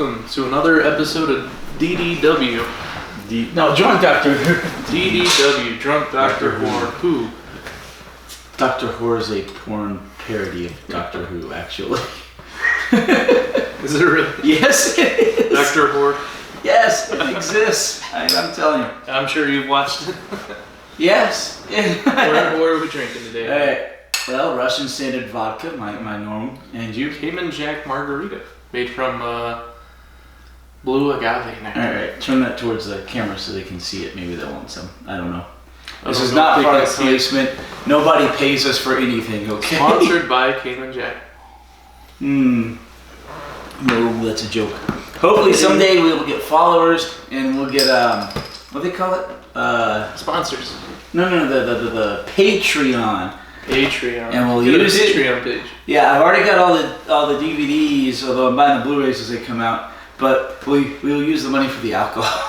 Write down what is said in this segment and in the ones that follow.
welcome to another episode of DDW. Drunk Doctor DDW, Drunk Doctor Who. Doctor Who is a porn parody of Doctor Who, actually. Is it really? Yes, it is. Doctor Who? Yes, it exists. I'm telling you. I'm sure you've watched it. Yes. What are we drinking today? Well, Russian Standard Vodka, my norm. And you? Cayman Jack Margarita, made from blue agave nectar. Alright, turn that towards the camera so they can see it. Maybe they'll want some. I don't know. This is know not if they product can see it. placement. Nobody pays us for anything, okay? Sponsored by Cayman Jack. No, that's a joke. Hopefully someday we will get followers and we'll get what do they call it? Sponsors. No, the Patreon. Patreon. And we'll Get use a it. Patreon page. Yeah, I've already got all the DVDs, although I'm buying the Blu-rays as they come out. But we'll use the money for the alcohol.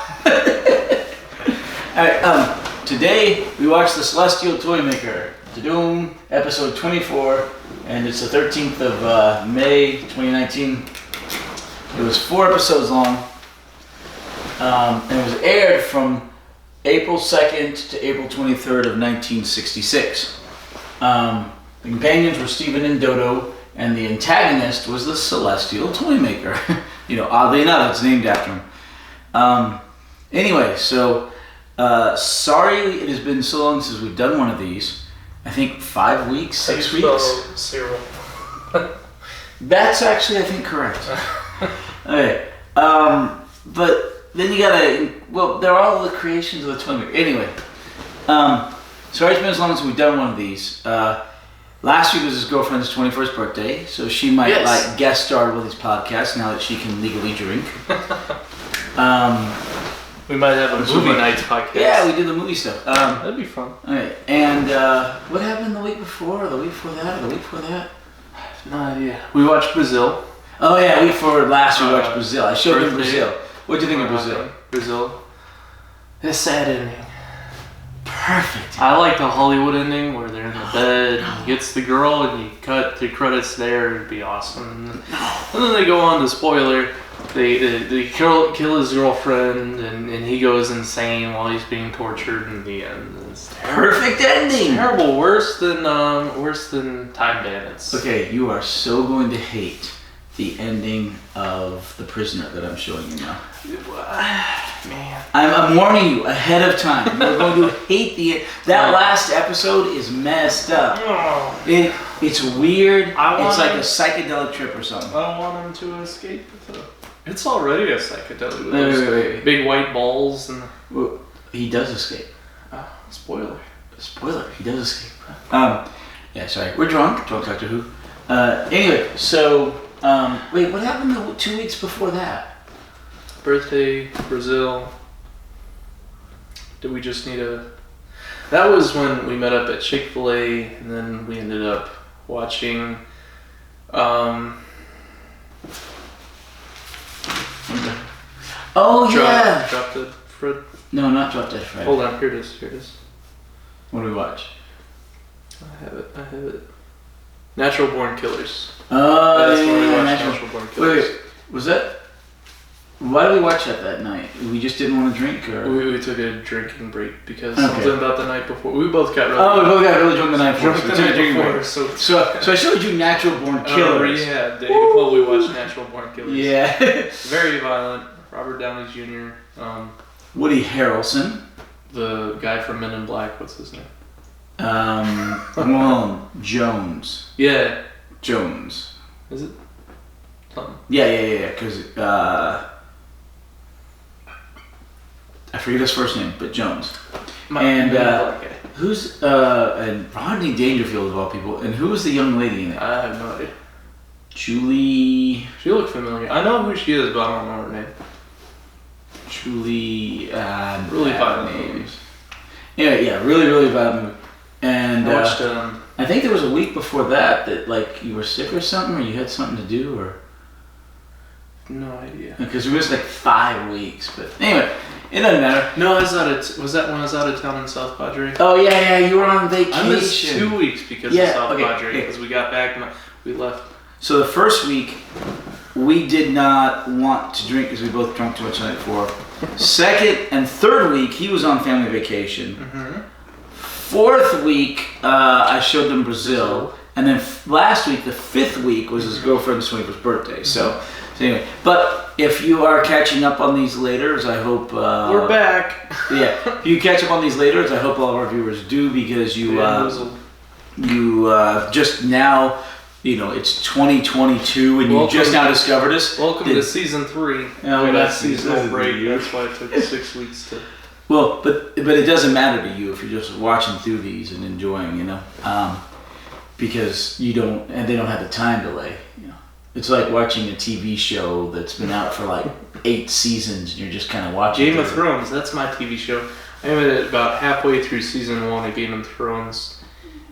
Alright, today we watched the Celestial Toymaker, Doom, episode 24, and it's the 13th of May 2019. It was 4 episodes long, and it was aired from April 2nd to April 23rd of 1966. The companions were Stephen and Dodo, and the antagonist was the Celestial Toymaker. Oddly enough, it's named after him. Anyway, so sorry it has been so long since we've done one of these. I think 5 weeks, 6 weeks. Cyril. That's actually, I think, correct. Okay. But then you gotta, they're all the creations of the Toymaker. Anyway, sorry it's been as long as we've done one of these. Last week was his girlfriend's 21st birthday, so she might guest star with his podcast now that she can legally drink. We might have a movie nights podcast. Yeah, we do the movie stuff. That'd be fun. Alright, and what happened the week before, or the week before that, or the week before that? No idea. We watched Brazil. Oh yeah, week before last we watched Brazil. I showed them birthday. Brazil. What'd you think of Brazil? Brazil. It's a sad ending. Perfect. I like the Hollywood ending where they're in the bed and he gets the girl and you cut the credits there. It'd be awesome. And then they go on to spoiler. They kill his girlfriend and he goes insane while he's being tortured in the end. It's Perfect ending. terrible. Worse than Time Bandits. Okay, you are so going to hate the ending of The Prisoner that I'm showing you now. Man. I'm warning you ahead of time. You're going to hate that last episode is messed up. It's weird. It's like a psychedelic trip or something. I don't want him to escape. It's already a psychedelic with Wait. big white balls and. Well, he does escape. Spoiler. He does escape. Yeah, sorry. We're drunk. Drunk Doctor Who. Anyway, so wait, what happened the 2 weeks before that? Birthday, Brazil. Did we just need That was when we met up at Chick-fil-A, and then we ended up watching. Oh yeah. Drop Dead Fred. No, not Drop Dead Fred. Hold on, here it is. What do we watch? I have it. Natural Born Killers. Oh, That's when we yeah, watched Natural Born Killers. Wait, was that? Why did we watch that night? We just didn't want to drink, or? We took a drinking break because something about the night before. We both got really we both got really drunk the night before. So I showed you Natural Born Killers. Yeah, well, we watched Natural Born Killers. Yeah. Very violent. Robert Downey Jr. Woody Harrelson. The guy from Men in Black. What's his name? Jones. Yeah. Jones. Is it? Something. Yeah. Because I forget his first name, but Jones. Who's and Rodney Dangerfield of all people, and who was the young lady in it? I have no idea. Julie. She looked familiar. I know who she is, but I don't know her name. Julie. Really violent movies. Anyway, yeah, really violent movie. And I watched. I think there was a week before that like you were sick or something, or you had something to do, or. No idea. Because it was like 5 weeks, but anyway, it doesn't matter. No, was that when I was out of town in South Padre? Oh yeah, you were on vacation. I missed 2 weeks because of South Padre, because we got back and we left. So the first week, we did not want to drink because we both drank too much the night before. Second and third week, he was on family vacation. Fourth week, I showed them Brazil. And then last week, the fifth week, was his girlfriend's 21st birthday. So anyway, but if you are catching up on these later, as I hope... we're back. Yeah, if you catch up on these later, as I hope all of our viewers do, because you just now, it's 2022, and you just now discovered us. Welcome to season 3. Oh, that's seasonal break. That's why it took 6 weeks to... Well, but it doesn't matter to you if you're just watching through these and enjoying, because they don't have the time delay. It's like watching a TV show that's been out for like 8 seasons, and you're just kind of watching. Game of Thrones. That's my TV show. I'm at about halfway through season 1 of Game of Thrones,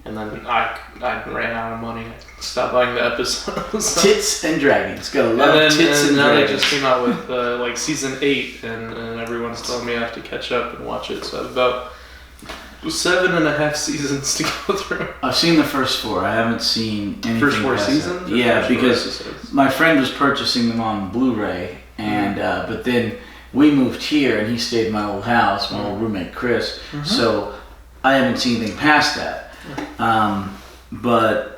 and then I ran out of money. I stopped buying the episodes. Tits and dragons. Gotta love tits and now dragons. they just came out with season 8, and everyone's telling me I have to catch up and watch it. So I have about 7.5 seasons to go through. I've seen the first 4. I haven't seen anything. First 4 past seasons? That. Yeah, because my friend was purchasing them on Blu-ray, and but then we moved here, and he stayed in my old house, my old roommate Chris. So I haven't seen anything past that. But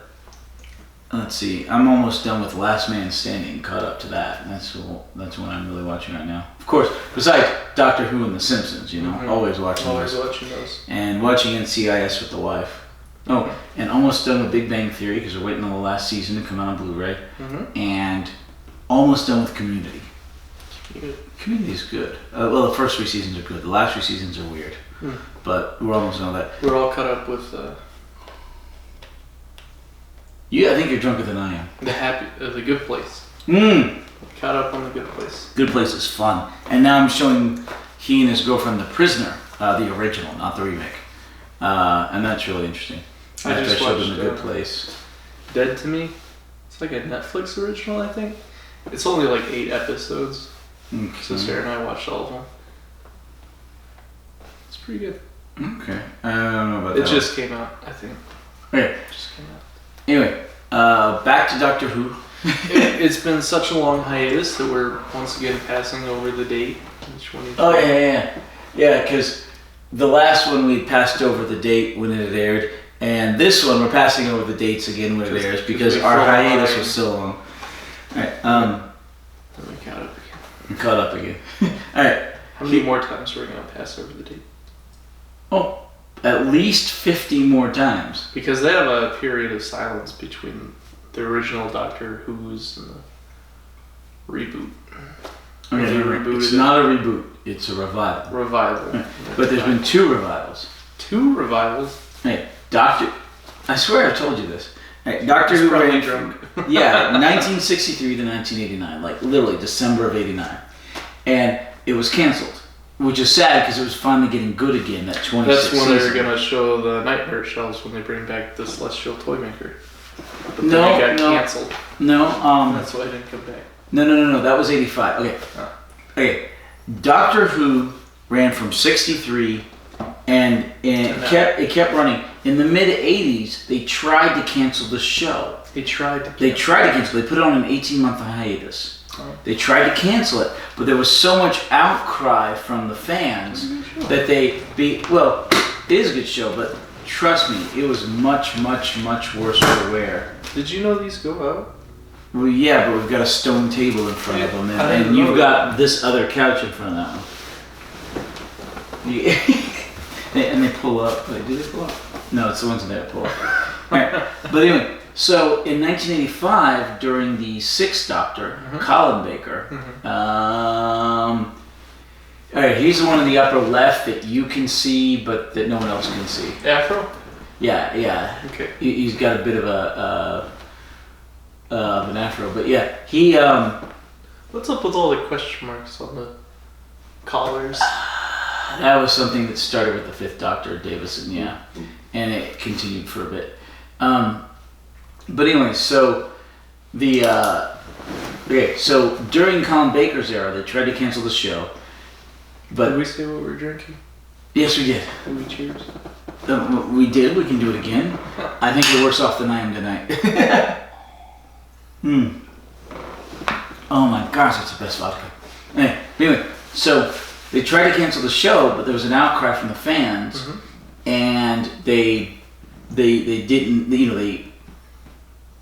let's see, I'm almost done with Last Man Standing, caught up to that. And that's what I'm really watching right now. Of course, besides Doctor Who and The Simpsons, always watching those. And watching NCIS with the wife. Oh, and almost done with Big Bang Theory because we're waiting on the last season to come out on Blu-ray. And almost done with Community. Community's good. Well, the first 3 seasons are good. The last 3 seasons are weird. But we're almost done with that. We're all caught up with... I think you're drunker than I am. The Good Place. Caught up on The Good Place. Good Place is fun. And now I'm showing he and his girlfriend The Prisoner, the original, not the remake. And that's really interesting. I just showed watched them The Good Place. Dead to Me. It's like a Netflix original, I think. It's only like 8 episodes. So Sarah and I watched all of them. It's pretty good. Okay. I don't know about that. It just came out, I think. Okay. Just came out. Anyway, back to Doctor Who. It's been such a long hiatus that we're once again passing over the date. Oh, yeah, because the last one we passed over the date when it had aired, and this one we're passing over the dates again when it airs because our hiatus was so long. Alright, then we caught up again. We caught up again. Alright. How many more times are we going to pass over the date? Oh, at least 50 more times. Because they have a period of silence between the original Doctor Who's and the reboot. It's not a reboot. It's a revival. Revival. But there's been 2 revivals. 2 revivals? Hey, I swear I told you this. Hey, Doctor Who probably drunk. 1963 to 1989. Like literally December of 89. And it was canceled. Which is sad because it was finally getting good again, that 26th That's when season. they're going to show the Nightmare shelves when they bring back the Celestial Toymaker. But No, then it got canceled. No, That's why I didn't come back. No, that was 85. Okay. Okay. Doctor Who ran from 63 and it kept running. In the mid 80s, they tried to cancel the show. They tried to cancel. They put it on an 18-month hiatus. They tried to cancel it, but there was so much outcry from the fans that well, it is a good show, but trust me, it was much, much, much worse for wear. Did you know these go out? Well, yeah, but we've got a stone table in front of them, and you've got this other couch in front of that one. And they pull up. Wait, do they pull up? No, it's the ones that pull up. All right. But anyway, so in 1985, during the 6th Doctor, Colin Baker, all right, he's the one in the upper left that you can see, but that no one else can see. Afro? Yeah. Okay. He's got a bit of an afro, but yeah, he. What's up with all the question marks on the collars? That was something that started with the 5th Doctor, Davison, yeah, and it continued for a bit. But anyway, so so during Colin Baker's era, they tried to cancel the show. But did we say what we were drinking? Yes, we did. Did we cheers? We did. We can do it again. I think you're worse off than I am tonight. Oh my gosh, that's the best vodka. Anyway, so they tried to cancel the show, but there was an outcry from the fans, and they didn't, they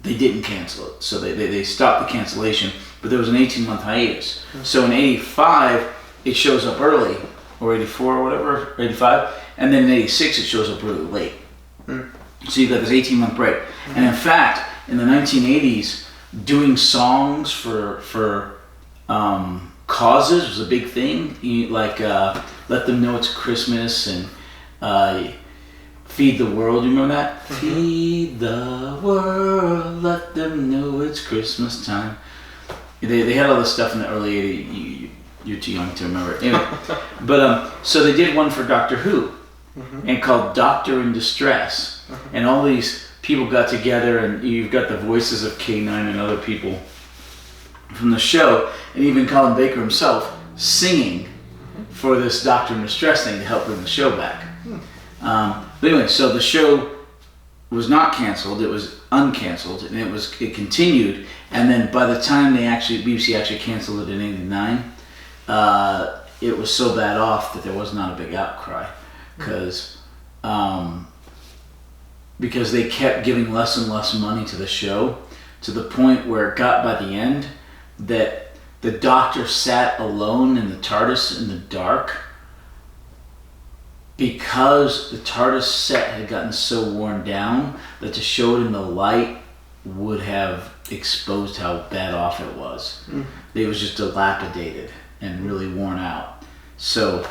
didn't cancel it. So they stopped the cancellation, but there was an 18-month hiatus. So in 85, it shows up early, or 84 or whatever, 85, and then in 86 it shows up really late. So you've got this 18-month break. And in fact, in the 1980s, doing songs for causes was a big thing. Like Let Them Know It's Christmas and Feed the World. You remember that? Feed the world, let them know it's Christmas time. They had all this stuff in the early 80s. You're too young to remember it. Anyway, but so they did one for Doctor Who, and called Doctor in Distress, and all these people got together, and you've got the voices of K9 and other people from the show, and even Colin Baker himself singing for this Doctor in Distress thing to help bring the show back. But anyway, so the show was not canceled; it was uncanceled, and it continued. And then by the time BBC actually canceled it in '89. It was so bad off that there was not a big outcry, because they kept giving less and less money to the show, to the point where it got by the end that the Doctor sat alone in the TARDIS in the dark, because the TARDIS set had gotten so worn down that to show it in the light would have exposed how bad off it was. It was just dilapidated and really worn out. So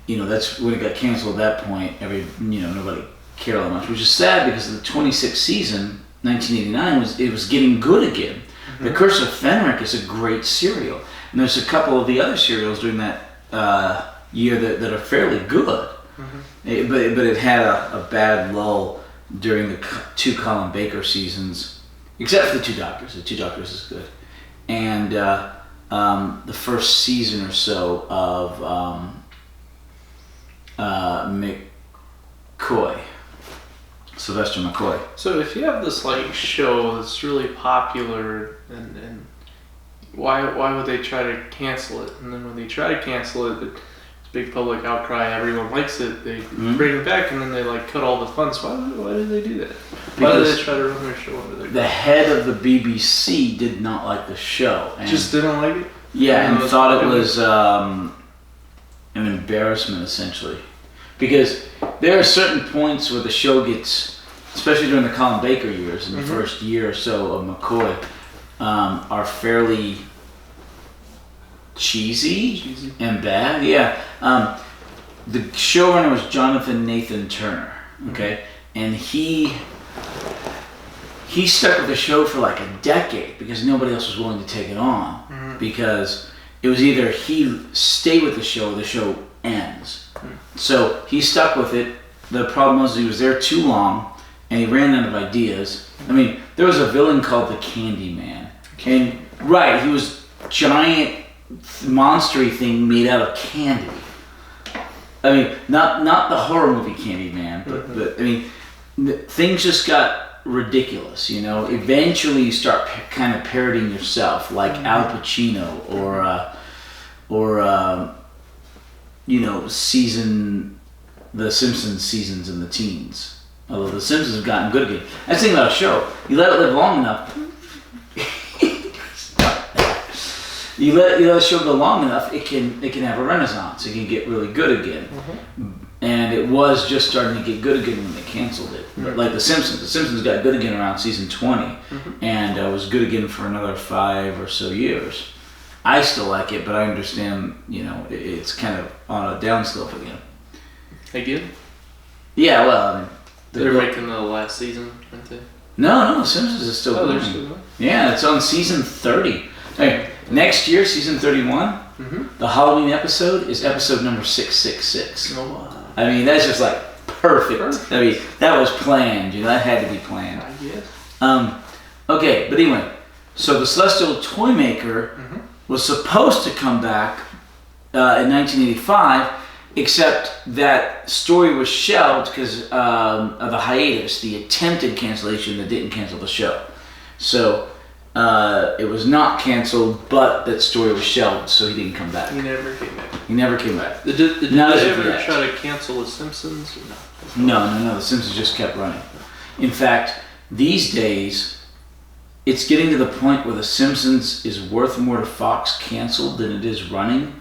that's when it got canceled. At that point, nobody cared all that much, which is sad, because the 26th season, 1989, was getting good again. The Curse of Fenric is a great serial, and there's a couple of the other serials during that year that are fairly good. But it had a bad lull during the 2 Colin Baker seasons, except for the 2 Doctors. The 2 Doctors is good. And the first season or so of McCoy, Sylvester McCoy. So if you have this show that's really popular, and why would they try to cancel it? And then when they try to cancel it, it's big public outcry. Everyone likes it. They bring it back, and then they cut all the funds. Why did they do that? Why did they try to run their show under their? The head of the BBC did not like the show. And just didn't like it. Yeah, and thought it was an embarrassment, essentially, because there are certain points where the show gets, especially during the Colin Baker years, in the first year or so of McCoy, are fairly cheesy and bad. Yeah. The showrunner was Jonathan Nathan Turner. Okay, and he stuck with the show for a decade because nobody else was willing to take it on, because it was either he stay with the show or the show ends. So he stuck with it. The problem was he was there too long, and he ran out of ideas. I mean, there was a villain called the Candyman, and he was giant, monstery thing made out of candy. I mean, not the horror movie Candyman, but I mean, things just got ridiculous. Eventually you start kind of parodying yourself, like Al Pacino or the Simpsons seasons in the teens. Although the Simpsons have gotten good again. That's the thing about a show. You let it live long enough. You let a show go long enough, it can have a renaissance. It can get really good again. And it was just starting to get good again when they canceled it. Like The Simpsons. The Simpsons got good again around season 20, and was good again for another 5 or so years. I still like it, but I understand, it's kind of on a downslope again. Again? Yeah, well, I mean, they're making the last season, aren't they? No, The Simpsons is still going. They're still going? Yeah, it's on season 30. Okay, next year, season 31, the Halloween episode is episode number 666. Oh, wow. I mean, that's just perfect. I mean, that was planned. That had to be planned. I guess. Okay, but anyway, so the Celestial Toymaker was supposed to come back in 1985, except that story was shelved because of a hiatus, the attempted cancellation that didn't cancel the show. So it was not canceled, but that story was shelved, so he didn't come back. He never came back. He never came back. Did Not as they of ever yet. try to cancel The Simpsons? Or no? No. The Simpsons just kept running. In fact, these days, it's getting to the point where The Simpsons is worth more to Fox canceled than it is running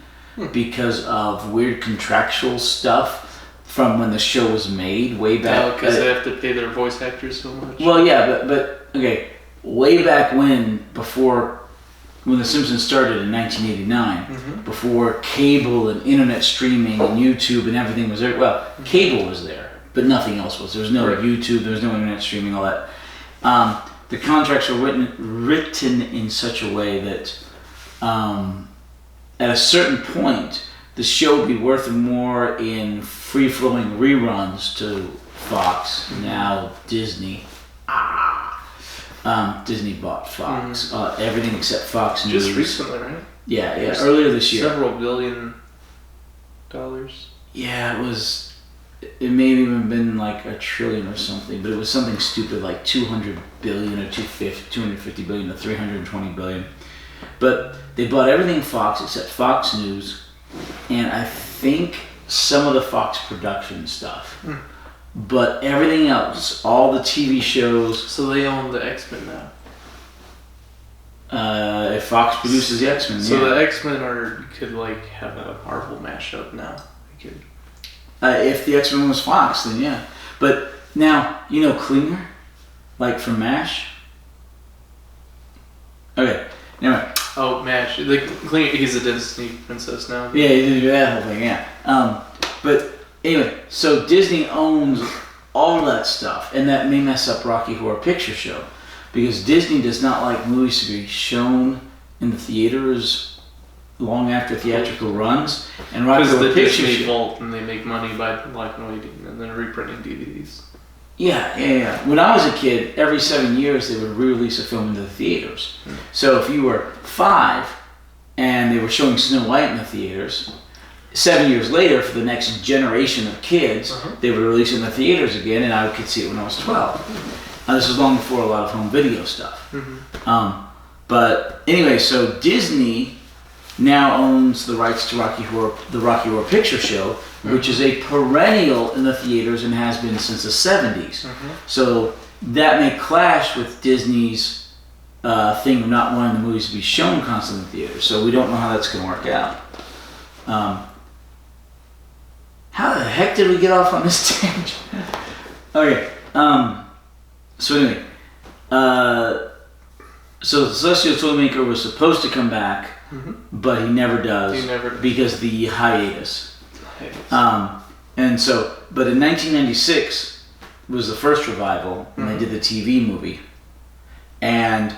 because of weird contractual stuff from when the show was made way back. Because they have to pay their voice actors so much. Well, yeah, but okay, way back when The Simpsons started in 1989, before cable and internet streaming and YouTube and everything was there. Well, cable was there, but nothing else was. There was no YouTube, there was no internet streaming, all that. The contracts were written in such a way that at a certain point, the show would be worth more in free-flowing reruns to Fox, now Disney. Disney bought Fox. Everything except Fox News. Just recently, right? Yeah, earlier this year. Several $billion. Yeah, it may have even been like $1 trillion or something, but it was something stupid like 200 billion or 250 billion to 320 billion. But they bought everything Fox except Fox News, and I think some of the Fox production stuff. But everything else, all the TV shows. So they own the X-Men now. If Fox produces the X-Men, so the X-Men could like have a Marvel mashup now. They could. If the X-Men was Fox, then yeah. But now, Klinger? Like from MASH? Okay, anyway. Oh, MASH. He's a Disney princess now. Yeah, he did that whole thing, yeah. But anyway, so Disney owns all that stuff, and that may mess up Rocky Horror Picture Show, because Disney does not like movies to be shown in the theaters long after theatrical runs, and Rocky Horror Picture Disney Show. vault, and they make money by black and whiting and then reprinting DVDs. Yeah. When I was a kid, every 7 years they would re-release a film into the theaters. So if you were 5 and they were showing Snow White in the theaters, 7 years later, for the next generation of kids, they would release it in the theaters again, and I could see it when I was 12. This was long before a lot of home video stuff. But anyway, so Disney now owns the rights to the Rocky Horror Picture Show, which is a perennial in the theaters and has been since the 70s. So that may clash with Disney's thing of not wanting the movies to be shown constantly in theaters. So we don't know how that's going to work out. How the heck did we get off on this tangent? Okay. So anyway, so the Celestial Toymaker was supposed to come back, but he never does. Because of the hiatus. And so, but in 1996 was the first revival, and they did the TV movie, and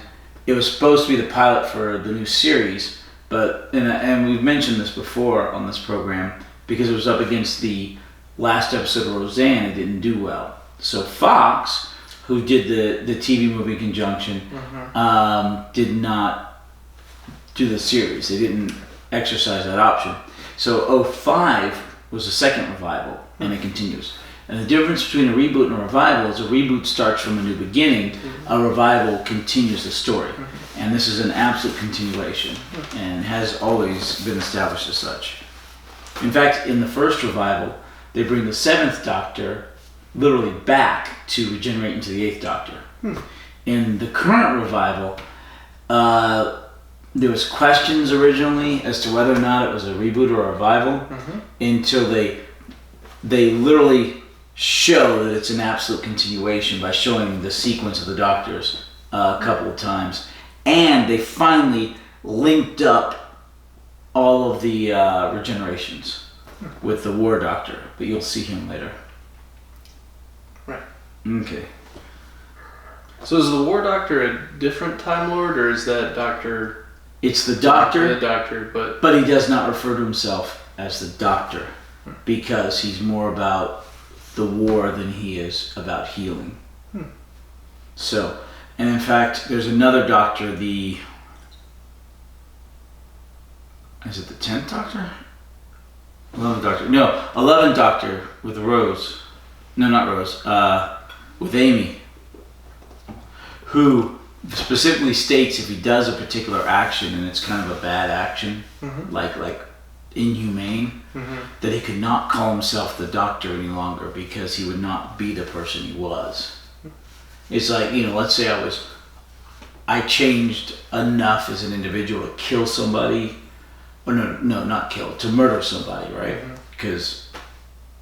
it was supposed to be the pilot for the new series, but and we've mentioned this before on this program, because it was up against the last episode of Roseanne, it didn't do well. So Fox, who did the TV movie in conjunction, did not do the series. They didn't exercise that option. So 05 was the second revival, and it continues. And the difference between a reboot and a revival is a reboot starts from a new beginning, a revival continues the story. And this is an absolute continuation, and has always been established as such. In fact, in the first revival, they bring the 7th Doctor literally back to regenerate into the 8th Doctor. In the current revival, there was questions originally as to whether or not it was a reboot or a revival, until they literally show that it's an absolute continuation by showing the sequence of the Doctors a couple of times. And they finally linked up all of the regenerations with the War Doctor, but you'll see him later. Right. Okay. So is the War Doctor a different Time Lord, or is that Doctor... It's the Doctor. The Doctor, but he does not refer to himself as the Doctor, because he's more about the war than he is about healing. So, and in fact, there's another Doctor, is it the 10th Doctor? 11th Doctor. No, 11th Doctor with Rose. No, not Rose. With Amy. Who specifically states if he does a particular action and it's kind of a bad action, like inhumane, that he could not call himself the Doctor any longer because he would not be the person he was. It's like, let's say I changed enough as an individual to kill somebody, or no, not kill, to murder somebody, right? Because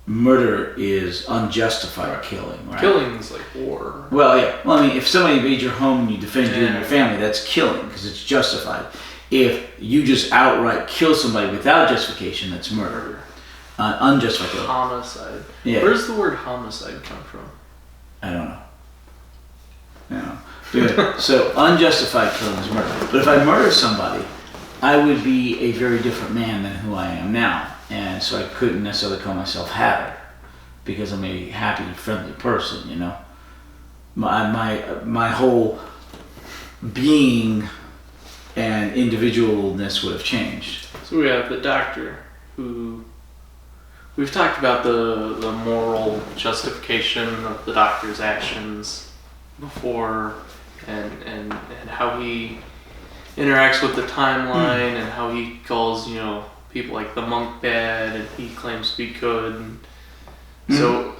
murder is unjustified killing, right? Killing is like war. Well, yeah. Well, I mean, if somebody invades your home and you defend you and your family, that's killing because it's justified. If you just outright kill somebody without justification, that's murder. Unjustified killing. Homicide. Yeah. Where's the word homicide come from? I don't know. So unjustified killing is murder. But if I murder somebody, I would be a very different man than who I am now. And so I couldn't necessarily call myself happy because I'm a happy, friendly person, My whole being and individualness would have changed. So we have the Doctor, who we've talked about the moral justification of the Doctor's actions before, and how he interacts with the timeline, and how he calls people like the monk bad, and he claims to be good. And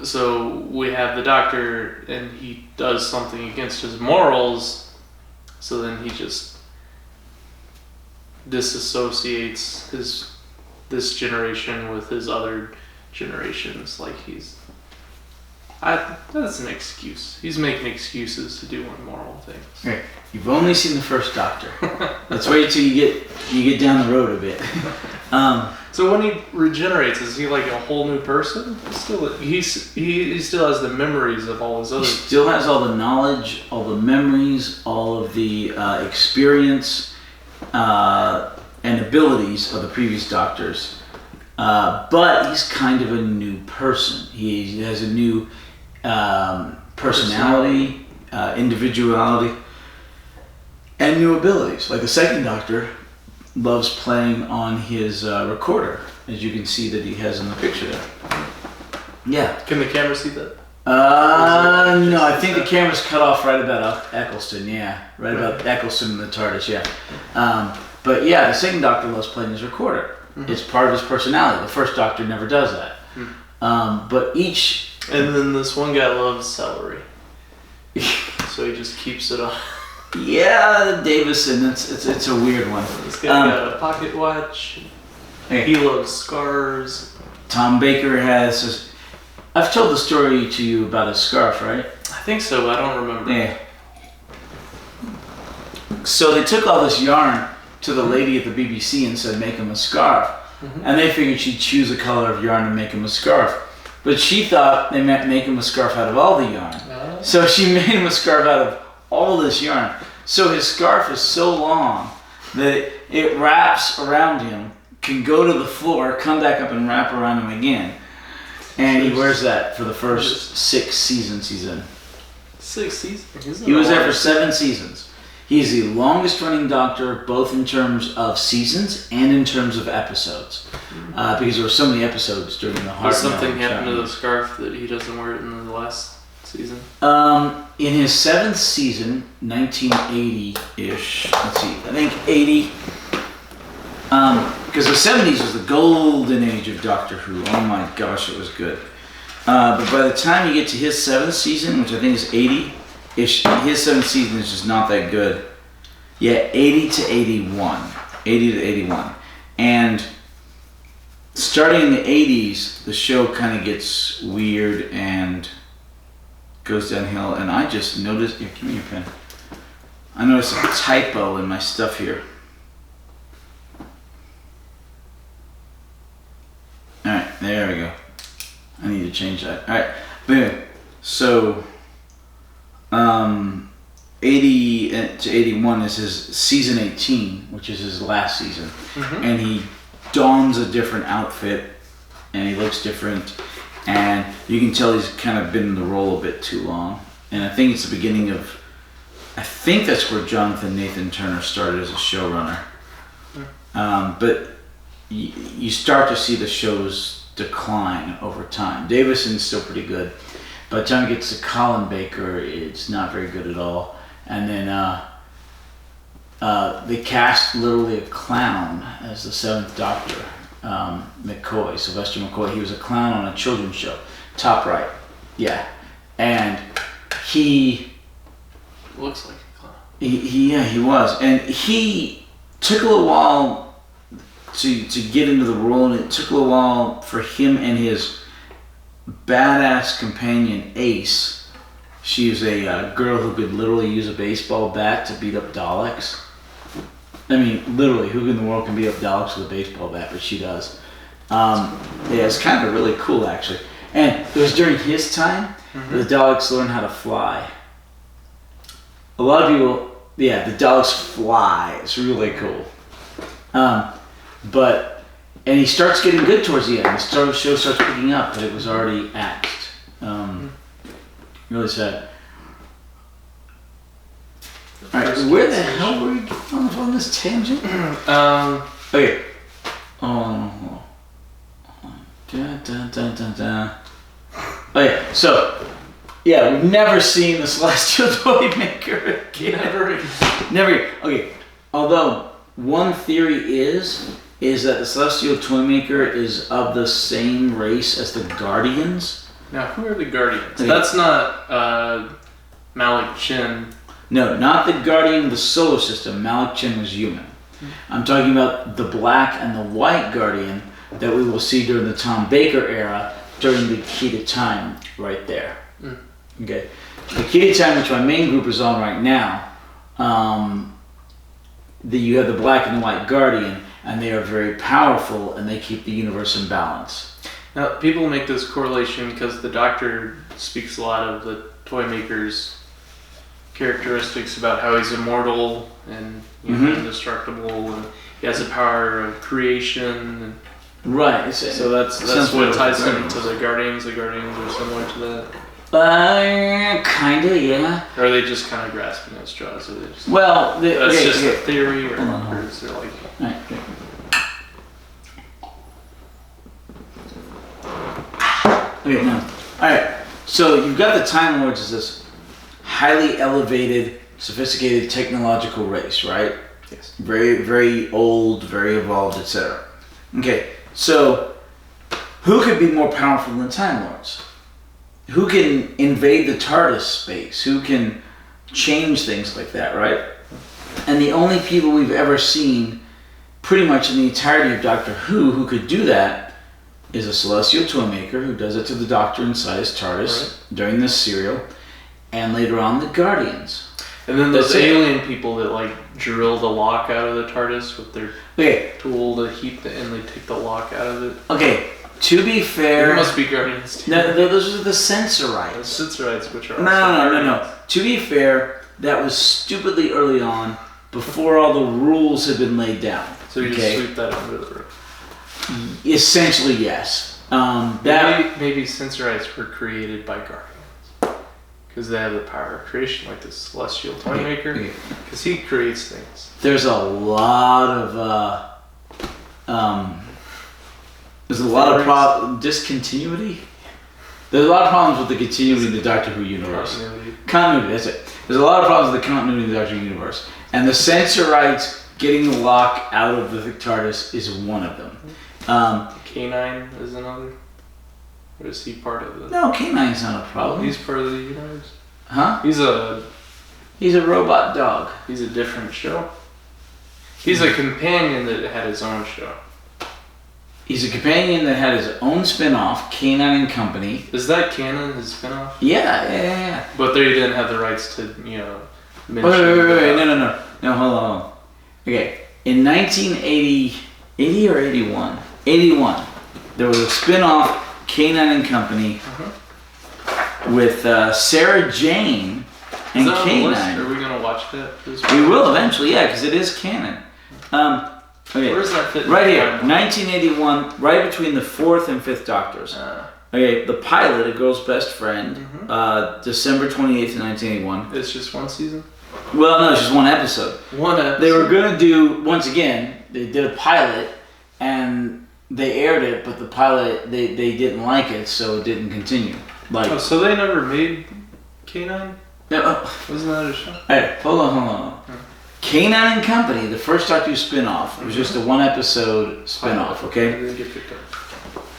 so we have the Doctor, and he does something against his morals. So then he just disassociates this generation with his other generations. Like that's an excuse. He's making excuses to do immoral things. Right. You've only seen the first Doctor. Let's wait till you get down the road a bit. So when he regenerates, is he like a whole new person? He still has the memories of all his other. He still has all the knowledge, all the memories, all of the experience and abilities of the previous Doctors. But he's kind of a new person. He has a new personality, individuality, and new abilities. Like the second Doctor loves playing on his recorder, as you can see that he has in the picture there. Yeah. Can the camera see that? No, I think the camera's cut off right about Eccleston, yeah. Right about Eccleston and the TARDIS, yeah. But yeah, the second Doctor loves playing his recorder. It's part of his personality. The first Doctor never does that. But each... And then this one guy loves celery. So he just keeps it on. Yeah, Davison, it's a weird one. This guy got a pocket watch. He loves scars. Tom Baker has... I've told the story to you about his scarf, right? I think so, but I don't remember. Yeah. So they took all this yarn to the lady at the BBC and said, make him a scarf. And they figured she'd choose a color of yarn and make him a scarf. But she thought they meant make him a scarf out of all the yarn. So she made him a scarf out of all this yarn. So his scarf is so long that it wraps around him, can go to the floor, come back up and wrap around him again. And he wears that for the first 6 seasons he's in. 6 seasons? He was there for 7 seasons. He's the longest running Doctor, both in terms of seasons and in terms of episodes. Because there were so many episodes during the Heart. Does something happen to the scarf that he doesn't wear it in the last season? In his 7th season, 1980-ish, let's see, I think 80. Because the 70s was the golden age of Doctor Who. Oh my gosh, it was good. But by the time you get to his 7th season, which I think is 80-ish, his 7th season is just not that good. Yeah, 80 to 81. 80 to 81. And starting in the 80s, the show kind of gets weird and goes downhill. And I just noticed... Here, give me your pen. I noticed a typo in my stuff here. Alright, there we go. I need to change that. Alright, boom. So, 80 to 81 is his season 18, which is his last season. And he dons a different outfit, and he looks different. And you can tell he's kind of been in the role a bit too long. And I think it's the beginning of... I think that's where Jonathan Nathan Turner started as a showrunner. But you start to see the show's decline over time. Davison's still pretty good. By the time it gets to Colin Baker, it's not very good at all. And then they cast literally a clown as the Seventh Doctor, McCoy, Sylvester McCoy. He was a clown on a children's show. Top right. Yeah. And he... Looks like a clown. He was. And he took a little while to get into the role, and it took a little while for him and his badass companion, Ace. She was a girl who could literally use a baseball bat to beat up Daleks. I mean, literally, who in the world can beat up Daleks with a baseball bat? But she does. Yeah, it's kind of really cool, actually. And it was during his time that the Daleks learned how to fly. A lot of people, yeah, the Daleks fly. It's really cool. And he starts getting good towards the end. The show starts picking up, but it was already axed. Really sad. Alright, where the hell were we going on this tangent? Okay. Oh. Okay, so, yeah, we've never seen the Celestial Toymaker again. Never. Okay, although one theory is that the Celestial Toymaker is of the same race as the Guardians. Now, who are the Guardians? Okay. That's not Malik Chin. No, not the Guardian of the solar system. Malik Chin was human. I'm talking about the black and the white Guardian that we will see during the Tom Baker era, during the Key to Time, right there. Okay, the Key to Time, which my main group is on right now, you have the black and the white Guardian, and they are very powerful, and they keep the universe in balance. Now, people make this correlation because the Doctor speaks a lot of the Toymaker's characteristics about how he's immortal and indestructible, and he has the power of creation. And right. So that's what ties him to the Guardians. The Guardians are similar to that. Kinda, yeah. Or are they just kind of grasping at straws? Well, that's just a theory, or is there like? Right. Okay, no. Alright, so you've got the Time Lords as this highly elevated, sophisticated technological race, right? Yes. Very, very old, very evolved, etc. Okay, so who could be more powerful than Time Lords? Who can invade the TARDIS space? Who can change things like that, right? And the only people we've ever seen, pretty much in the entirety of Doctor Who could do that, is a Celestial Toymaker who does it to the Doctor inside his TARDIS during this serial, and later on the Guardians. And then those alien people that like drill the lock out of the TARDIS with their tool to heat and they take the lock out of it. Okay, to be fair, it must be Guardians too. No, those are the Sensorites. The Sensorites, which are no. To be fair, that was stupidly early on, before all the rules had been laid down. So you just sweep that under the rug. Essentially, yes. Maybe Sensorites were created by Guardians because they have the power of creation, like the Celestial Toymaker, because he creates things. There's a lot of discontinuity. There's a lot of problems with the continuity of the Doctor Who universe. Continuity, that's it. There's a lot of problems with the continuity of the Doctor Who universe, and the Sensorites getting the lock out of the TARDIS is one of them. K9 is another. Or is he part of the? No, K9's not a problem. He's part of the universe. Huh? He's a robot dog. He's a different show. He's a companion that had his own show. He's a companion that had his own spin-off, K9 and Company. Is that canon, his spin-off? Yeah. But they didn't have the rights to, mention. Wait, no, hold on. Okay, in 1980, 80 or 81? 81. There was a spin-off, K9 and Company, with Sarah Jane and K9. Are we going to watch that? We will eventually, yeah, because it is canon. Okay. Where does that fit? Right here, 1981, right between the 4th and 5th Doctors. Okay, the pilot, A Girl's Best Friend, December 28th, 1981. It's just one season? Well, no, it's just one episode. They were going to do, once again, they did a pilot, and they aired it, but the pilot, they didn't like it, so it didn't continue. So they never made K9? No. Wasn't that a show? Hey, hold on. K9 and Company, the first Doctor Who spin-off, was just a one-episode spin-off, okay? Didn't get picked up.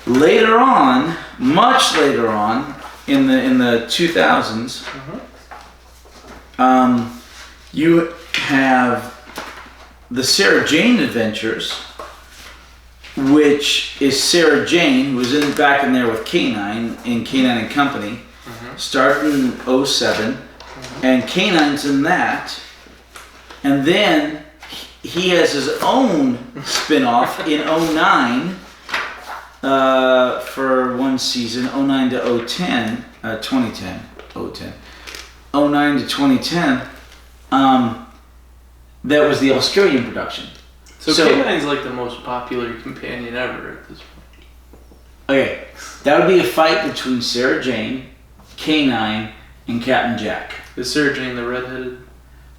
Later on, much later on, in the 2000s, you have the Sarah Jane Adventures, which is Sarah Jane, who was back in there with K9 in K9 and Company, started in 07, and K9's in that, and then he has his own spin-off in 09 for one season, 09 to 010, 2010, 010, 09 to 2010. That was the Australian production. So K9's like the most popular companion ever at this point. Okay, that would be a fight between Sarah Jane, K9, and Captain Jack. Is Sarah Jane the redheaded?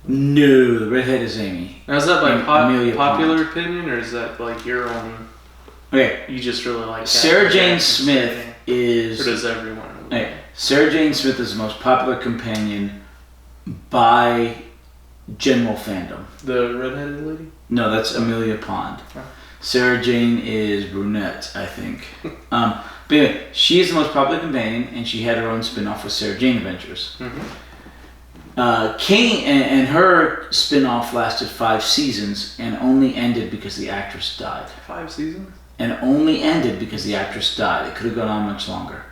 No, the redhead is Amy. Now is that by Amelia popular Pond. opinion, or is that like your own? Okay, You just really like Sarah Captain Jane Jack Smith and is. or does everyone? Okay, Sarah Jane Smith is the most popular companion by general fandom. The redheaded lady? No, that's Amelia Pond. Oh. Sarah Jane is brunette, I think. But anyway, she is the most popular companion, and she had her own spin-off with Sarah Jane Adventures. Kane and her spin-off lasted 5 seasons and only ended because the actress died. 5 seasons? And only ended because the actress died. It could have gone on much longer.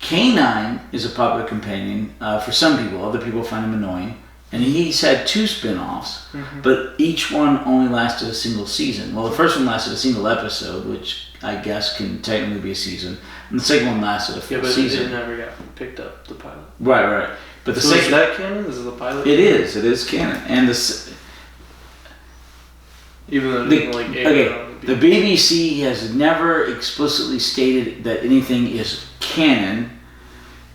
K9 is a popular companion for some people. Other people find him annoying. And he's had 2 spin-offs, but each one only lasted a single season. Well, the first one lasted a single episode, which I guess can technically be a season. And the second one lasted a full season. It never got picked up, the pilot. Right. But the So second, is that canon? Is it the pilot? It is canon. And Even though it didn't like air on the BBC has never explicitly stated that anything is canon.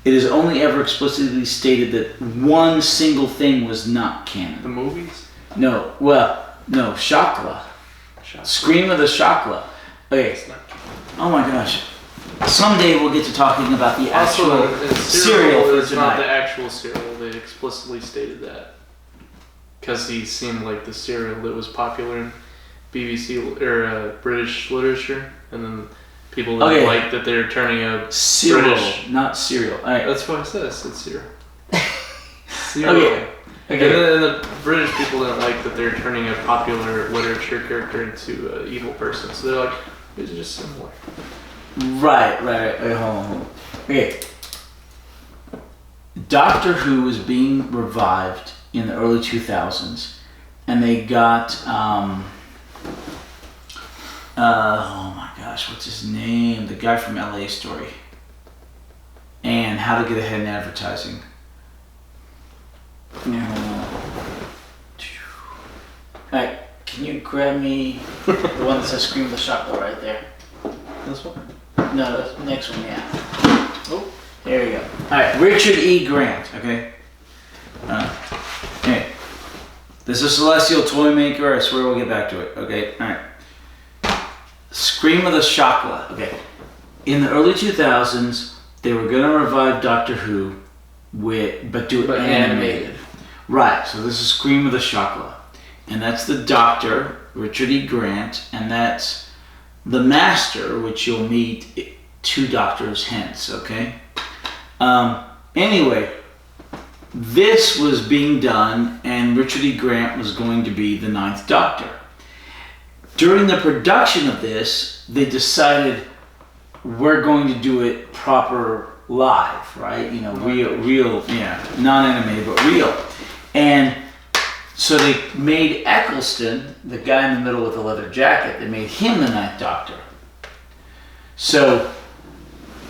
It has only ever explicitly stated that one single thing was not canon. The movies? No, Shakla. Scream of the Shakla. Okay. Oh my gosh. Someday we'll get to talking about the actual serial for It's tonight. not the actual serial. They explicitly stated that. Because he seemed like the serial that was popular in BBC or British literature. And then people didn't like that they're turning a serial, British. not cereal. All right. That's what I said. I said serial. Serial. Okay. And the British people didn't like that they're turning a popular literature character into an evil person. So they're like, it's just similar. Right. Wait, hold on. Okay. Doctor Who was being revived in the early 2000s, and they got, oh my gosh, what's his name? The guy from LA Story. And How to Get Ahead in Advertising. Alright, can you grab me the one that says Scream of the Shotgun right there? This one? No, the next one, yeah. Oh, there you go. Alright, Richard E. Grant, okay? Okay. This is Celestial Toymaker, I swear we'll get back to it, okay? Alright. Scream of the Shakla, okay. In the early 2000s, they were going to revive Doctor Who, but do it animated. Right, so this is Scream of the Shakla. And that's the Doctor, Richard E. Grant, and that's the Master, which you'll meet 2 doctors hence, okay? Anyway, this was being done, and Richard E. Grant was going to be the 9th Doctor. During the production of this, they decided we're going to do it proper live, right? You know, real, yeah, non-animated, but real. And so they made Eccleston, the guy in the middle with the leather jacket, they made him the 9th Doctor. So,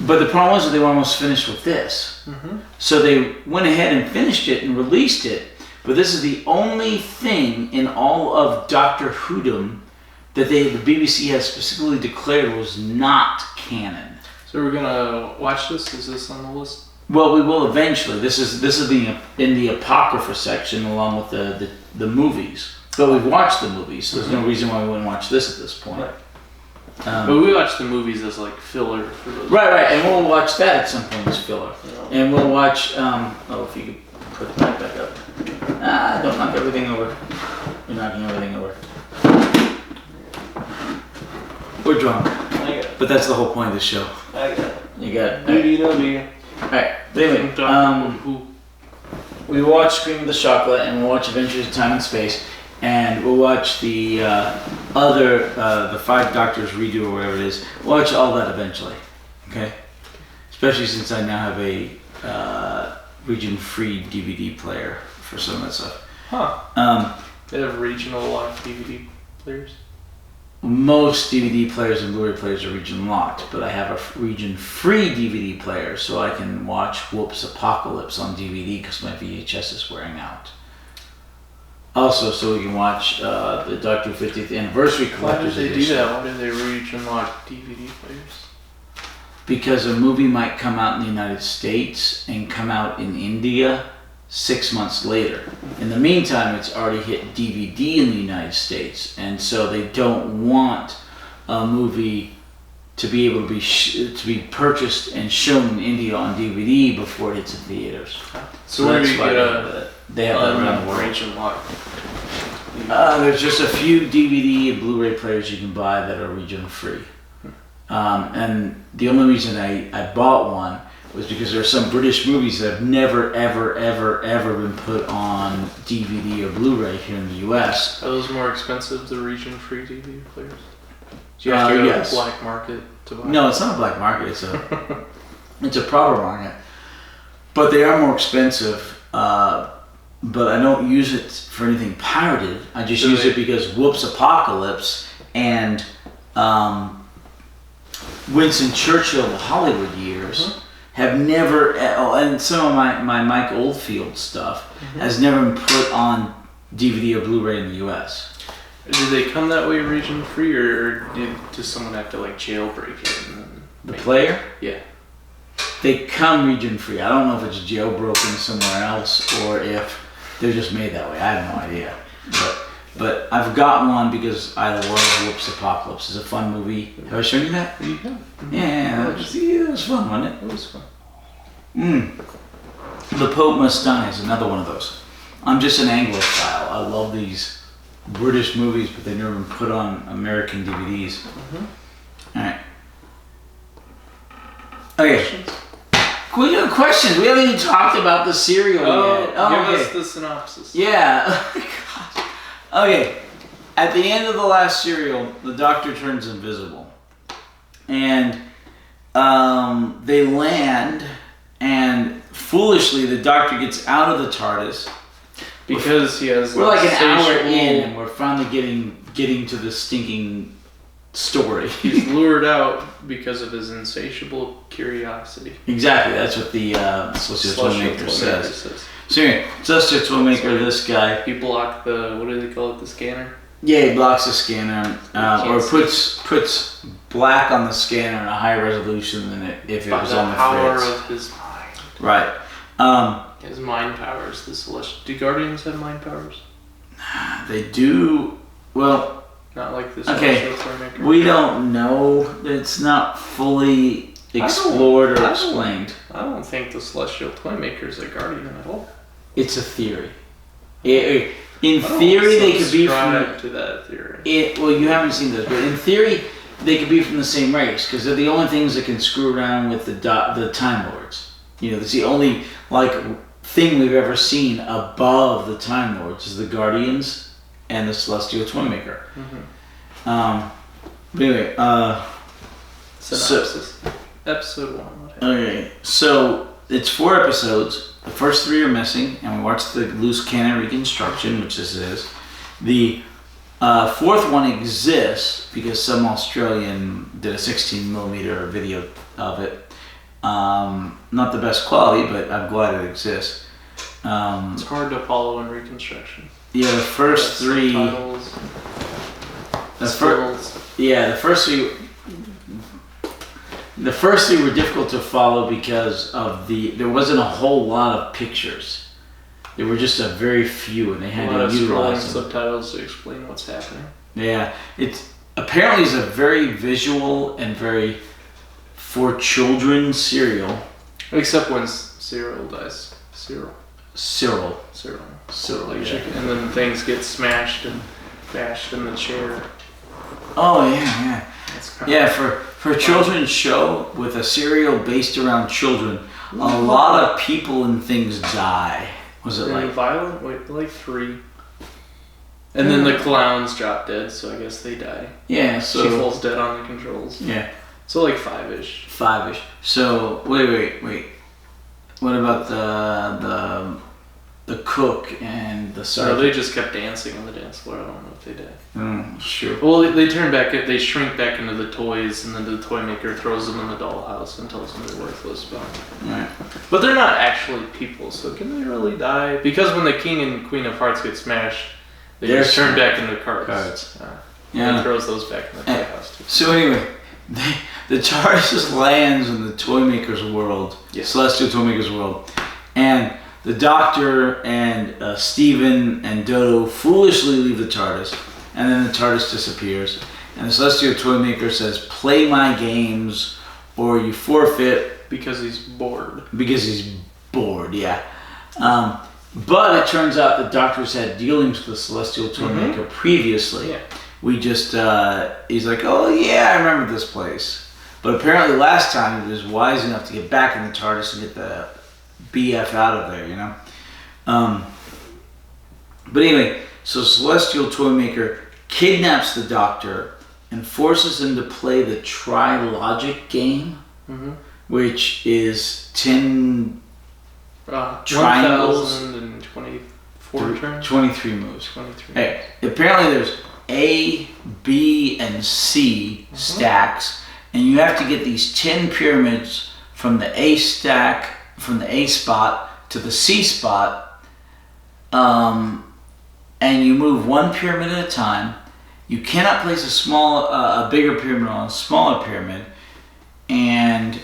but the problem was that they were almost finished with this. So they went ahead and finished it and released it. But this is the only thing in all of Doctor Whodom that the BBC has specifically declared was not canon. So we're gonna watch this? Is this on the list? Well, we will eventually. This is in the Apocrypha section along with the movies. But we've watched the movies, so there's no reason why we wouldn't watch this at this point. Right. But we watch the movies as like filler for those. Right, and we'll watch that at some point as filler. And we'll watch, if you could put that back up. Don't knock everything over. You're knocking everything over. We're drunk. I got it. But that's the whole point of the show. I got it. You got it. BBW. Alright, but anyway, we watch Scream of the Chocolate, and we'll watch Adventures of Time and Space, and we'll watch the the Five Doctors redo or whatever it is. We'll watch all that eventually, okay? Especially since I now have a region-free DVD player for some of that stuff. Huh. They have regional locked DVD players? Most DVD players and Blu-ray players are region-locked, but I have a region-free DVD player, so I can watch Whoops Apocalypse on DVD because my VHS is wearing out. Also, so we can watch the Doctor 50th Anniversary Collector's Edition. Why did they do that? Why did they region-lock DVD players? Because a movie might come out in the United States and come out in India 6 months later. In the meantime, it's already hit DVD in the United States, and so they don't want a movie to be able to be purchased and shown in India on DVD before it hits the theaters. So where do you get they have that around the world. region lock? There's just a few DVD and Blu-ray players you can buy that are region free. And the only reason I bought one was because there are some British movies that have never, ever been put on DVD or Blu-ray here in the US. Are those more expensive, the region-free DVD players? Do you have to go to the black market to buy? No, it's not a black market. It's a proper market. But they are more expensive. But I don't use it for anything pirated. I just use it because Whoops Apocalypse and Winston Churchill, the Hollywood years, have never, and some of my Mike Oldfield stuff has never been put on DVD or Blu-ray in the US. Did they come that way region free, or does someone have to like jailbreak it? The player? Yeah. They come region free. I don't know if it's jailbroken somewhere else or if they're just made that way. I have no idea. But I've got one because I love Whoops Apocalypse. It's a fun movie. Have I shown you that? Yeah, it was fun, wasn't it? It was fun. The Pope Must Die is another one of those. I'm just an Anglophile. I love these British movies, but they've never been put on American DVDs. Alright. Okay. Questions? Can we do questions? We haven't even talked about the cereal yet. Give us the synopsis. Yeah. Okay. At the end of the last serial, the Doctor turns invisible. And they land, and foolishly the Doctor gets out of the TARDIS. Because he has... We're like an hour in, and we're finally getting to the stinking story. He's lured out because of his insatiable curiosity. Exactly, that's what the Celestial Toymaker says. So anyway, Celestial Toymaker, this guy... He blocked the, what do they call it, the scanner? Yeah, he blocks the scanner, or puts black on the scanner in a higher resolution than if it was on the power fritz. of his mind. Right. His mind powers, the Celestial... Do Guardians have mind powers? They do... Well... Not like the Celestial Toymaker? We don't know. It's not fully explored or explained. I don't think the Celestial Toymaker is a Guardian at all. It's a theory. In theory, they could be from... to that theory. Well, you haven't seen those, but in theory, they could be from the same race, because they're the only things that can screw around with the Time Lords. You know, it's the only, thing we've ever seen above the Time Lords is the Guardians and the Celestial Toymaker. But anyway, synopsis. Episode 1. Okay, so it's 4 episodes. The first 3 are missing, and we watched the loose cannon reconstruction, which this is. The 4th one exists because some Australian did a 16mm video of it. Not the best quality, but I'm glad it exists. It's hard to follow in reconstruction. Yeah, the first 3. The first 3 were difficult to follow because of there wasn't a whole lot of pictures. There were just a very few, and they had to utilize them. Subtitles to explain what's happening. Yeah, it's apparently is a very visual and very for children serial. Except when Cyril dies. Cyril. Cyril, yeah. And then things get smashed and bashed in the chair. Oh yeah. That's Yeah, for a children's show with a serial based around children, a lot of people and things die. Was it like violent? Wait, like 3. And then the clowns drop dead, so I guess they die. Yeah, so she falls dead on the controls. Yeah. So like 5-ish. 5-ish. So wait. What about the cook and the sergeant? No, they just kept dancing on the dance floor. I don't know if they died. Sure. Well, they turn back. They shrink back into the toys, and then the toy maker throws them in the dollhouse and tells them they're worthless. Right. But they're not actually people, so can they really die? Because when the king and queen of hearts get smashed, they just turn back into cards. And throws those back in the toy house too. So anyway, the TARDIS lands in the Toymaker's world, Celestial Toymaker's world, and the Doctor and Steven and Dodo foolishly leave the TARDIS, and then the TARDIS disappears, and the Celestial Toymaker says, "Play my games, or you forfeit." Because he's bored. Yeah. But it turns out the Doctor's had dealings with the Celestial Toymaker previously. Yeah. We just, he's like, "Oh yeah, I remember this place." But apparently last time he was wise enough to get back in the TARDIS and get the BF out of there, you know? But anyway, so Celestial Toymaker kidnaps the Doctor and forces him to play the Tri-Logic game, which is 10 triangles. 1,024 turns? 23 moves. 23. Hey, apparently there's A, B, and C stacks, and you have to get these 10 pyramids from the A stack, from the A spot to the C spot, and you move one pyramid at a time. You cannot place a bigger pyramid on a smaller pyramid, and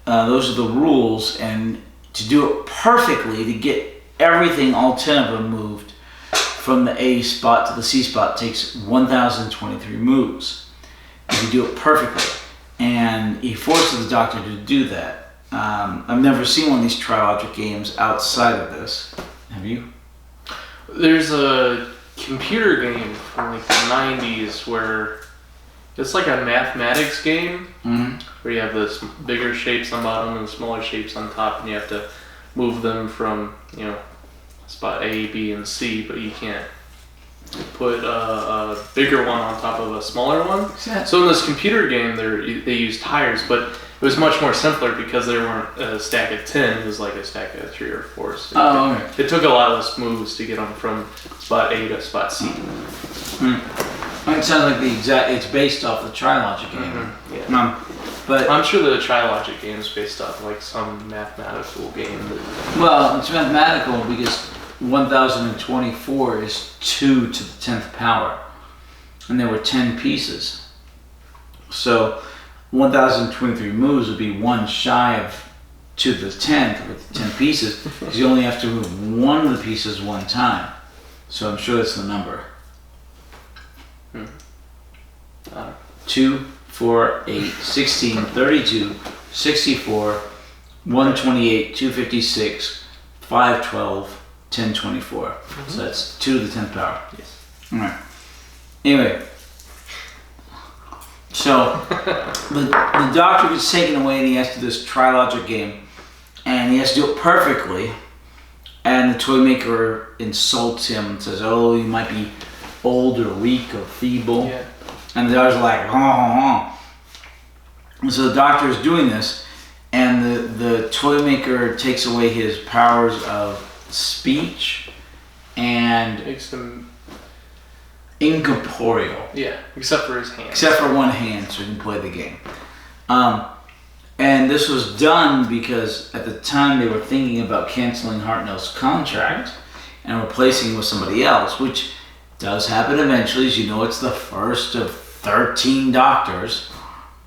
those are the rules. And to do it perfectly, to get everything, all 10 of them moved from the A spot to the C spot, takes 1,023 moves. If you do it perfectly, and he forces the Doctor to do that. I've never seen one of these Tri-Logic games outside of this. Have you? There's a computer game from like the 90s where it's like a mathematics game where you have the bigger shapes on bottom and smaller shapes on top, and you have to move them from, spot A, B, and C, but you can't put a bigger one on top of a smaller one. Exactly. So in this computer game, they use tires, but it was much more simpler because there weren't a stack of 10. It was like a stack of 3 or 4. So it took a lot less moves to get them from spot A to spot C. It sounds like it's based off the Tri-Logic game. Yeah. But I'm sure the Tri-Logic game is based off like some mathematical game. Well, it's mathematical because 1,024 is 2 to the 10th power, and there were 10 pieces. So 1,023 moves would be one shy of 2 to the 10th with 10 pieces, because you only have to move one of the pieces one time. So I'm sure that's the number. 2, 4, 8, 16, 32, 64, 128, 256, 512, 1024. So that's 2 to the 10th power. Yes. Alright. Anyway. So, the Doctor gets taken away and he has to do this Tri-Logic game. And he has to do it perfectly. And the Toymaker insults him and says, "Oh, you might be old or weak or feeble." Yeah. And the Doctor's like, "Oh." And so the Doctor is doing this, and the Toymaker takes away his powers of speech and Makes him incorporeal. Yeah, except for his hands. Except for one hand, so he can play the game. And this was done because at the time they were thinking about canceling Hartnell's contract and replacing him with somebody else, which does happen eventually. As you know, it's the first of 13 Doctors.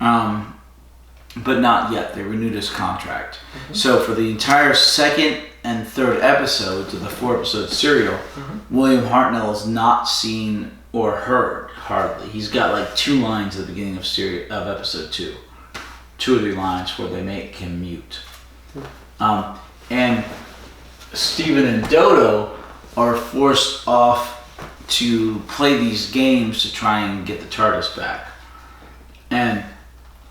But not yet. They renewed his contract. So for the entire second and third episodes of the 4-episode serial, William Hartnell is not seen or heard, hardly. He's got like 2 lines at the beginning of episode 2. 2 or 3 lines where they make him mute. And Steven and Dodo are forced off to play these games to try and get the TARDIS back. And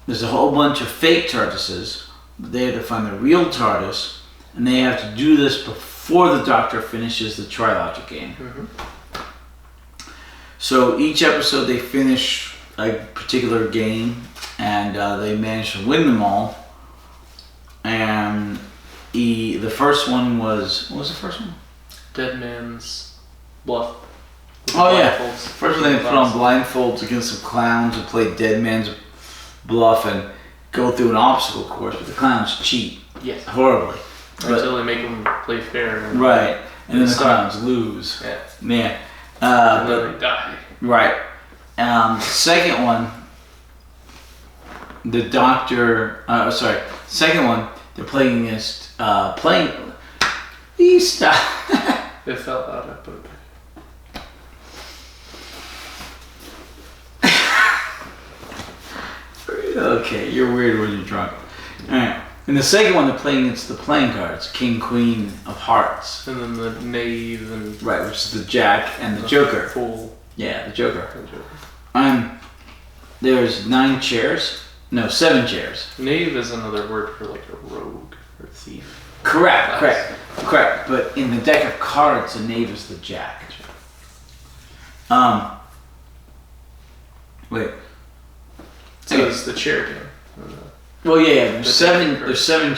there's a whole bunch of fake TARDISes. They have to find the real TARDIS, and they have to do this before the Doctor finishes the Trilogic game. So each episode they finish a particular game, and they manage to win them all. And the first one was... What was the first one? Dead Man's Bluff. Oh yeah, first one they put on blindfolds against some clowns and play Dead Man's Bluff and go through an obstacle course, but the clowns cheat. Yes. Horribly. Until they make them play fair. Right, and then the clowns lose. Yeah. Yeah. And then they die. Right. Second one, the Doctor... second one, they're playing against... Stop. It fell out, I put it back. Okay, you're weird when you're drunk. Alright. In the second one, they're playing against the playing cards, King, Queen of Hearts. And then the Knave and... Right, which is the Jack and the Joker. Fool. Yeah, the Joker. There's 9 chairs. No, 7 chairs. Knave is another word for like a rogue or thief. Correct. But in the deck of cards, the Knave is the Jack. Wait. So it's the chair game. Well, yeah. There's seven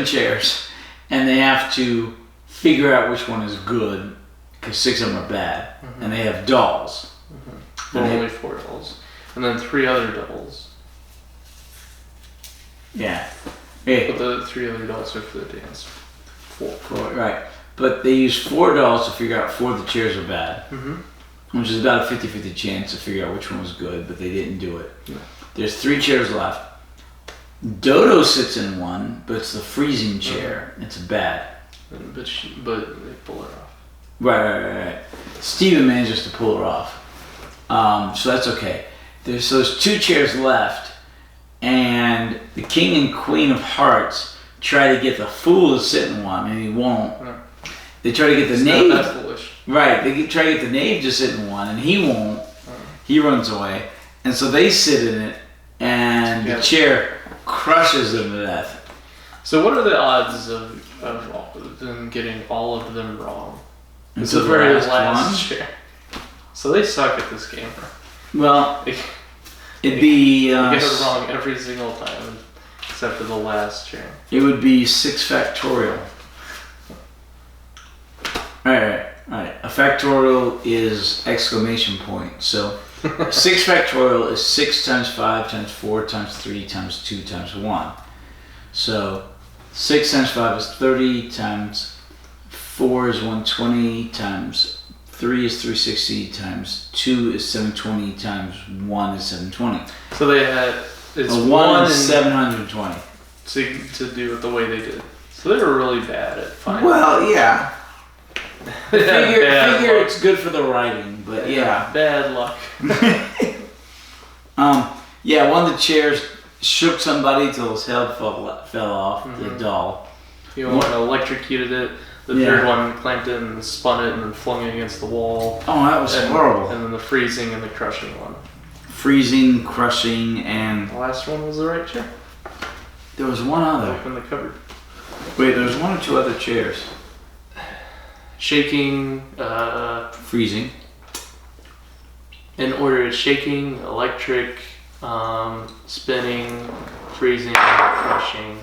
chairs, and they have to figure out which one is good because 6 of them are bad, and they have dolls. Well, only 4 dolls, and then 3 other dolls. Yeah. But the 3 other dolls are for the dance. 4. Right. But they use 4 dolls to figure out 4 of the chairs are bad. Which is about a 50-50 chance to figure out which one was good, but they didn't do it. Yeah. There's 3 chairs left. Dodo sits in one, but it's the freezing chair. It's bad. But they pull her off. Right. Steven manages to pull her off. So that's okay. There's 2 chairs left, and the King and Queen of Hearts try to get the Fool to sit in one, and he won't. No. They try to get the Knave. Not that foolish. Right, they try to get the Knave to sit in one, and he won't. He runs away. And so they sit in it, and the chair crushes them to death. So what are the odds of them getting all of them wrong? It's the Until very the last chair. So they suck at this game. Well, They it'd be... get it wrong every single time, except for the last chair. It would be 6 factorial. Right. A factorial is exclamation point. So 6 factorial is 6 times 5 times 4 times 3 times 2 times 1. So 6 times 5 is 30 times 4 is 120 times 3 is 360 times 2 is 720 times 1 is 720. So they had... It's 1 is 720. To do it the way they did. So they were really bad at finding. Well, yeah. Figure luck. it's good for the writing, but yeah. Bad luck. Yeah, one of the chairs shook somebody till his head fell off, the doll. The one electrocuted it. The third one clamped it and spun it and then flung it against the wall. Oh, that was horrible. And then the freezing and the crushing one. Freezing, crushing, and... The last one was the right chair. There was one other. Open the cupboard. Wait, there was 1 or 2 other chairs. Shaking, Freezing. in order is shaking, electric, spinning, freezing, crushing.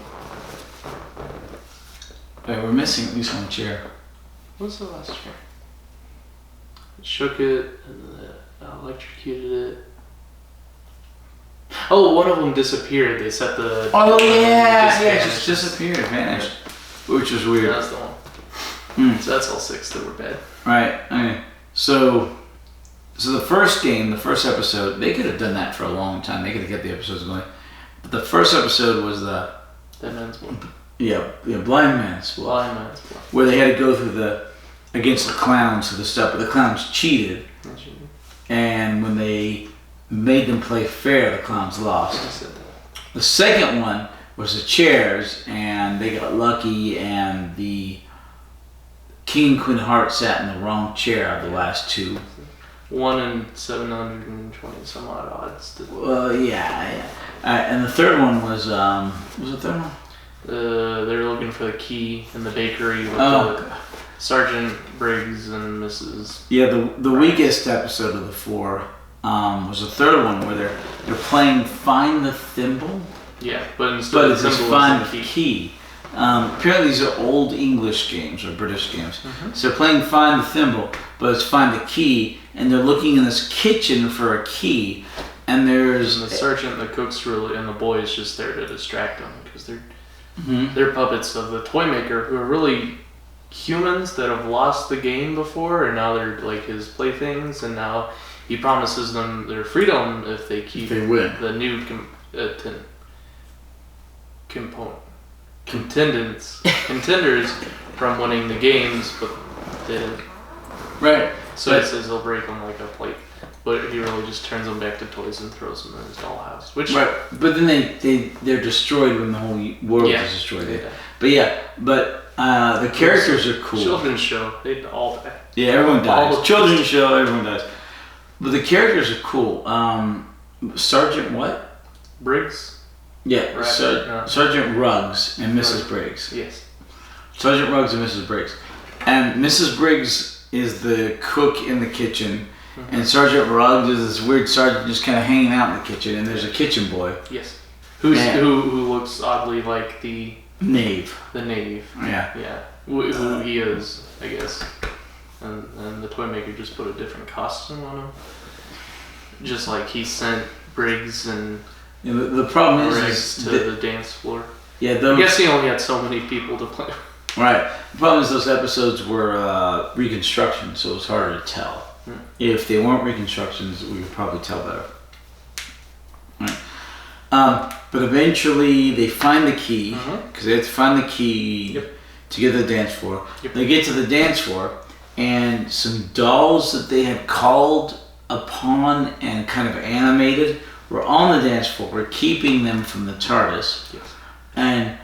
Wait, we're missing at least 1 chair. What was the last chair? It shook it, and then electrocuted it. Oh, one of them disappeared. They set the... Oh, yeah, it just disappeared, vanished. Which was weird. That's the one. So that's all 6 that were bad. Right. Okay. So the first game, the first episode, they could have done that for a long time. They could have kept the episodes going. But the first episode was the... Dead Man's one. Yeah, Blind Man's Bluff. Blind Man's Bluff. Where they had to go through against the clowns for the stuff, but the clowns cheated. And when they made them play fair, the clowns lost. The second one was the chairs, and they got lucky, and the King and Queen Heart sat in the wrong chair out of the last two. 1 in 720 some odd odds. Well, yeah. And the third one was the third one? They're looking for the key in the bakery with Sergeant Briggs and Mrs. Yeah, the weakest episode of the 4 was the third one where they're playing Find the Thimble. Yeah, but instead of it's thimble, Find it's the the Key. Apparently these are old English games or British games. So they're playing Find the Thimble, but it's Find the Key, and they're looking in this kitchen for a key, and there's... And the sergeant and the cook's really, and the boy's just there to distract them, because they're puppets of the Toymaker, who are really humans that have lost the game before, and now they're like his playthings, and now he promises them their freedom if they keep They win. the new contenders from winning the games, but they didn't. Right. So he says he'll break them like a plate, but he really just turns them back to toys and throws them in his dollhouse. Which right. But then they're destroyed when the whole world is destroyed. Yeah. But the characters are cool. Children's show, they all die. Yeah, everyone dies. Children's show, everyone dies. But the characters are cool. Sergeant what? Briggs? Yeah, Sergeant Ruggs and Mrs. Briggs. Yes. Sergeant Ruggs and Mrs. Briggs. And Mrs. Briggs is the cook in the kitchen, and Sergeant Ruggs is this weird sergeant just kind of hanging out in the kitchen, and there's a kitchen boy. Yes. Who looks oddly like the... Knave. The knave. Yeah. Yeah. Who he is, I guess. And the Toymaker just put a different costume on him. Just like he sent Briggs and... Yeah, the problem is to the dance floor. Yeah, I guess he only had so many people to play. Right. The problem is those episodes were reconstructions, so it was harder to tell. If they weren't reconstructions, we could probably tell better. Right. But eventually they find the key, because they have to find the key to get to the dance floor. They get to the dance floor, and some dolls that they had called upon and kind of animated were on the dance floor. We're keeping them from the TARDIS. Yes. And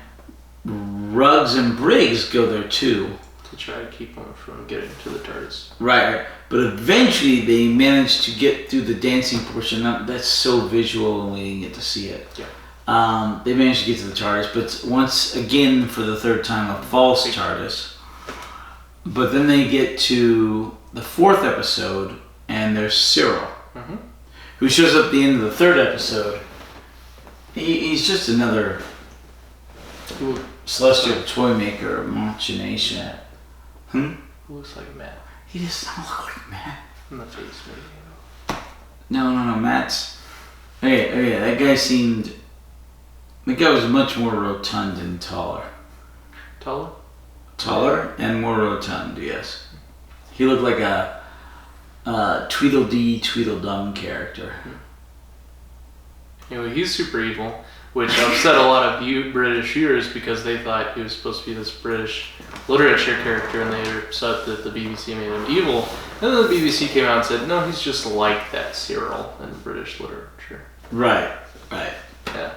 Ruggs and Briggs go there too. To try to keep them from getting to the TARDIS. Right. But eventually they manage to get through the dancing portion. That's so visual and we didn't get to see it. Yeah. They managed to get to the TARDIS, but once again, for the third time, a false TARDIS. But then they get to the 4th episode, and there's Cyril, who shows up at the end of the 3rd episode. He's just another Celestial Toymaker machination. Who looks like Matt? He does not look like Matt. In the face, maybe. No, Matt's... Okay, that guy seemed... The guy was much more rotund and taller. Taller? Taller and more rotund, yes. He looked like a Tweedledee, Tweedledum character. Anyway, he's super evil, which upset a lot of British viewers because they thought he was supposed to be this British literature character, and they were upset that the BBC made him evil. And then the BBC came out and said, no, he's just like that Cyril in British literature. Right. Yeah.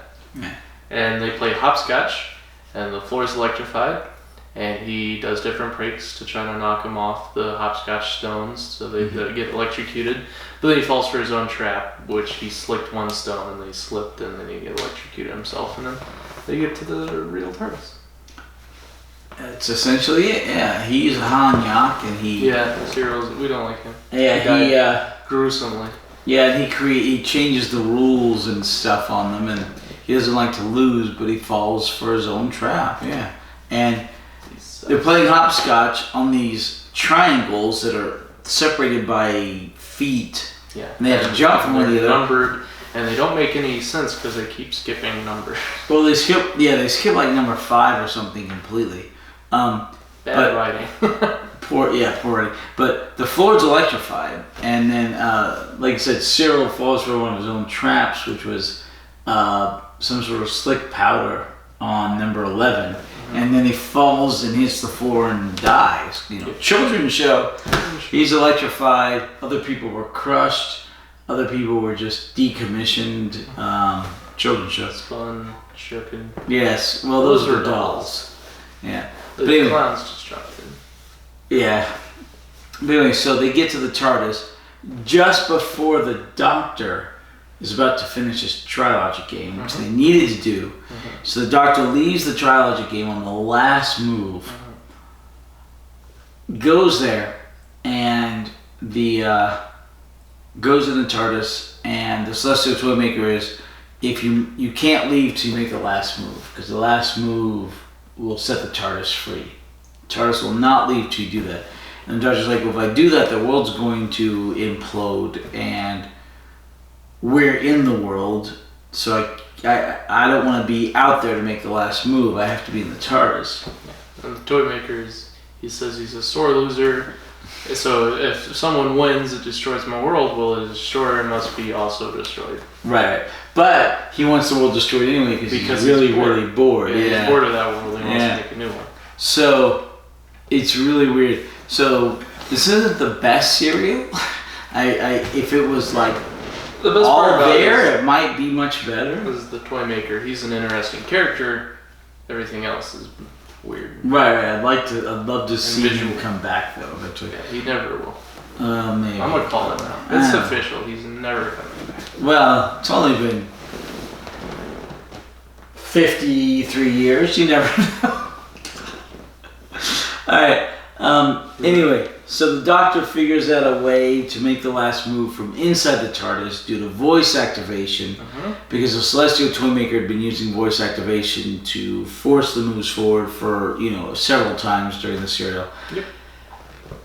And they play hopscotch, and the floor is electrified, and he does different pranks to try to knock him off the hopscotch stones so they get electrocuted. But then he falls for his own trap, which he slicked one stone and they slipped, and then he get electrocuted himself, and then they get to the real TARDIS. That's essentially it. Yeah, he's a Hanyak, and he. Yeah, Cyril's. We don't like him. Yeah, he gruesomely. Yeah, and he changes the rules and stuff on them, and he doesn't like to lose, but he falls for his own trap. Yeah, and they're playing hopscotch on these triangles that are separated by feet. Yeah, and they have to jump from one to the other. Numbered, and they don't make any sense because they keep skipping numbers. Well, they skip like number 5 or something completely. Bad writing. Poor writing. But the floor's electrified, and then, like I said, Cyril falls for one of his own traps, which was some sort of slick powder on number 11, and then he falls and hits the floor and dies. Children's show. He's electrified. Other people were crushed. Other people were just decommissioned. Children's show. Spun, shooken. Yes. Well, those were dolls. Yeah. The clowns just dropped in. Yeah. But anyway, so they get to the TARDIS just before the Doctor is about to finish his trilogy game, which they needed to do. So the Doctor leaves the trilogy game on the last move, goes there, and goes in the TARDIS, and the Celestial Toymaker is, if you can't leave till you make the last move, because the last move will set the TARDIS free. TARDIS will not leave till you do that. And the Doctor's like, well, if I do that, the world's going to implode, and we're in the world, so I don't want to be out there to make the last move. I have to be in the TARDIS. And the Toymaker, he says he's a sore loser. So if someone wins, it destroys my world. Well, the destroyer must be also destroyed. Right. But he wants the world destroyed anyway because he's really bored. Yeah, he's bored of that world. He wants to make a new one. So it's really weird. So this isn't the best serial. If it was like the best all part about there, it might be much better. Is the Toymaker. He's an interesting character. Everything else is weird. Right. I'd love to see him come back though. Eventually. Yeah, he never will. Maybe. I'm gonna call it now. It's official. He's never coming back. Well, it's only been 53 years. You never know. All right. Anyway, so the Doctor figures out a way to make the last move from inside the TARDIS due to voice activation, because the Celestial Toymaker had been using voice activation to force the moves forward for several times during the serial. Yep.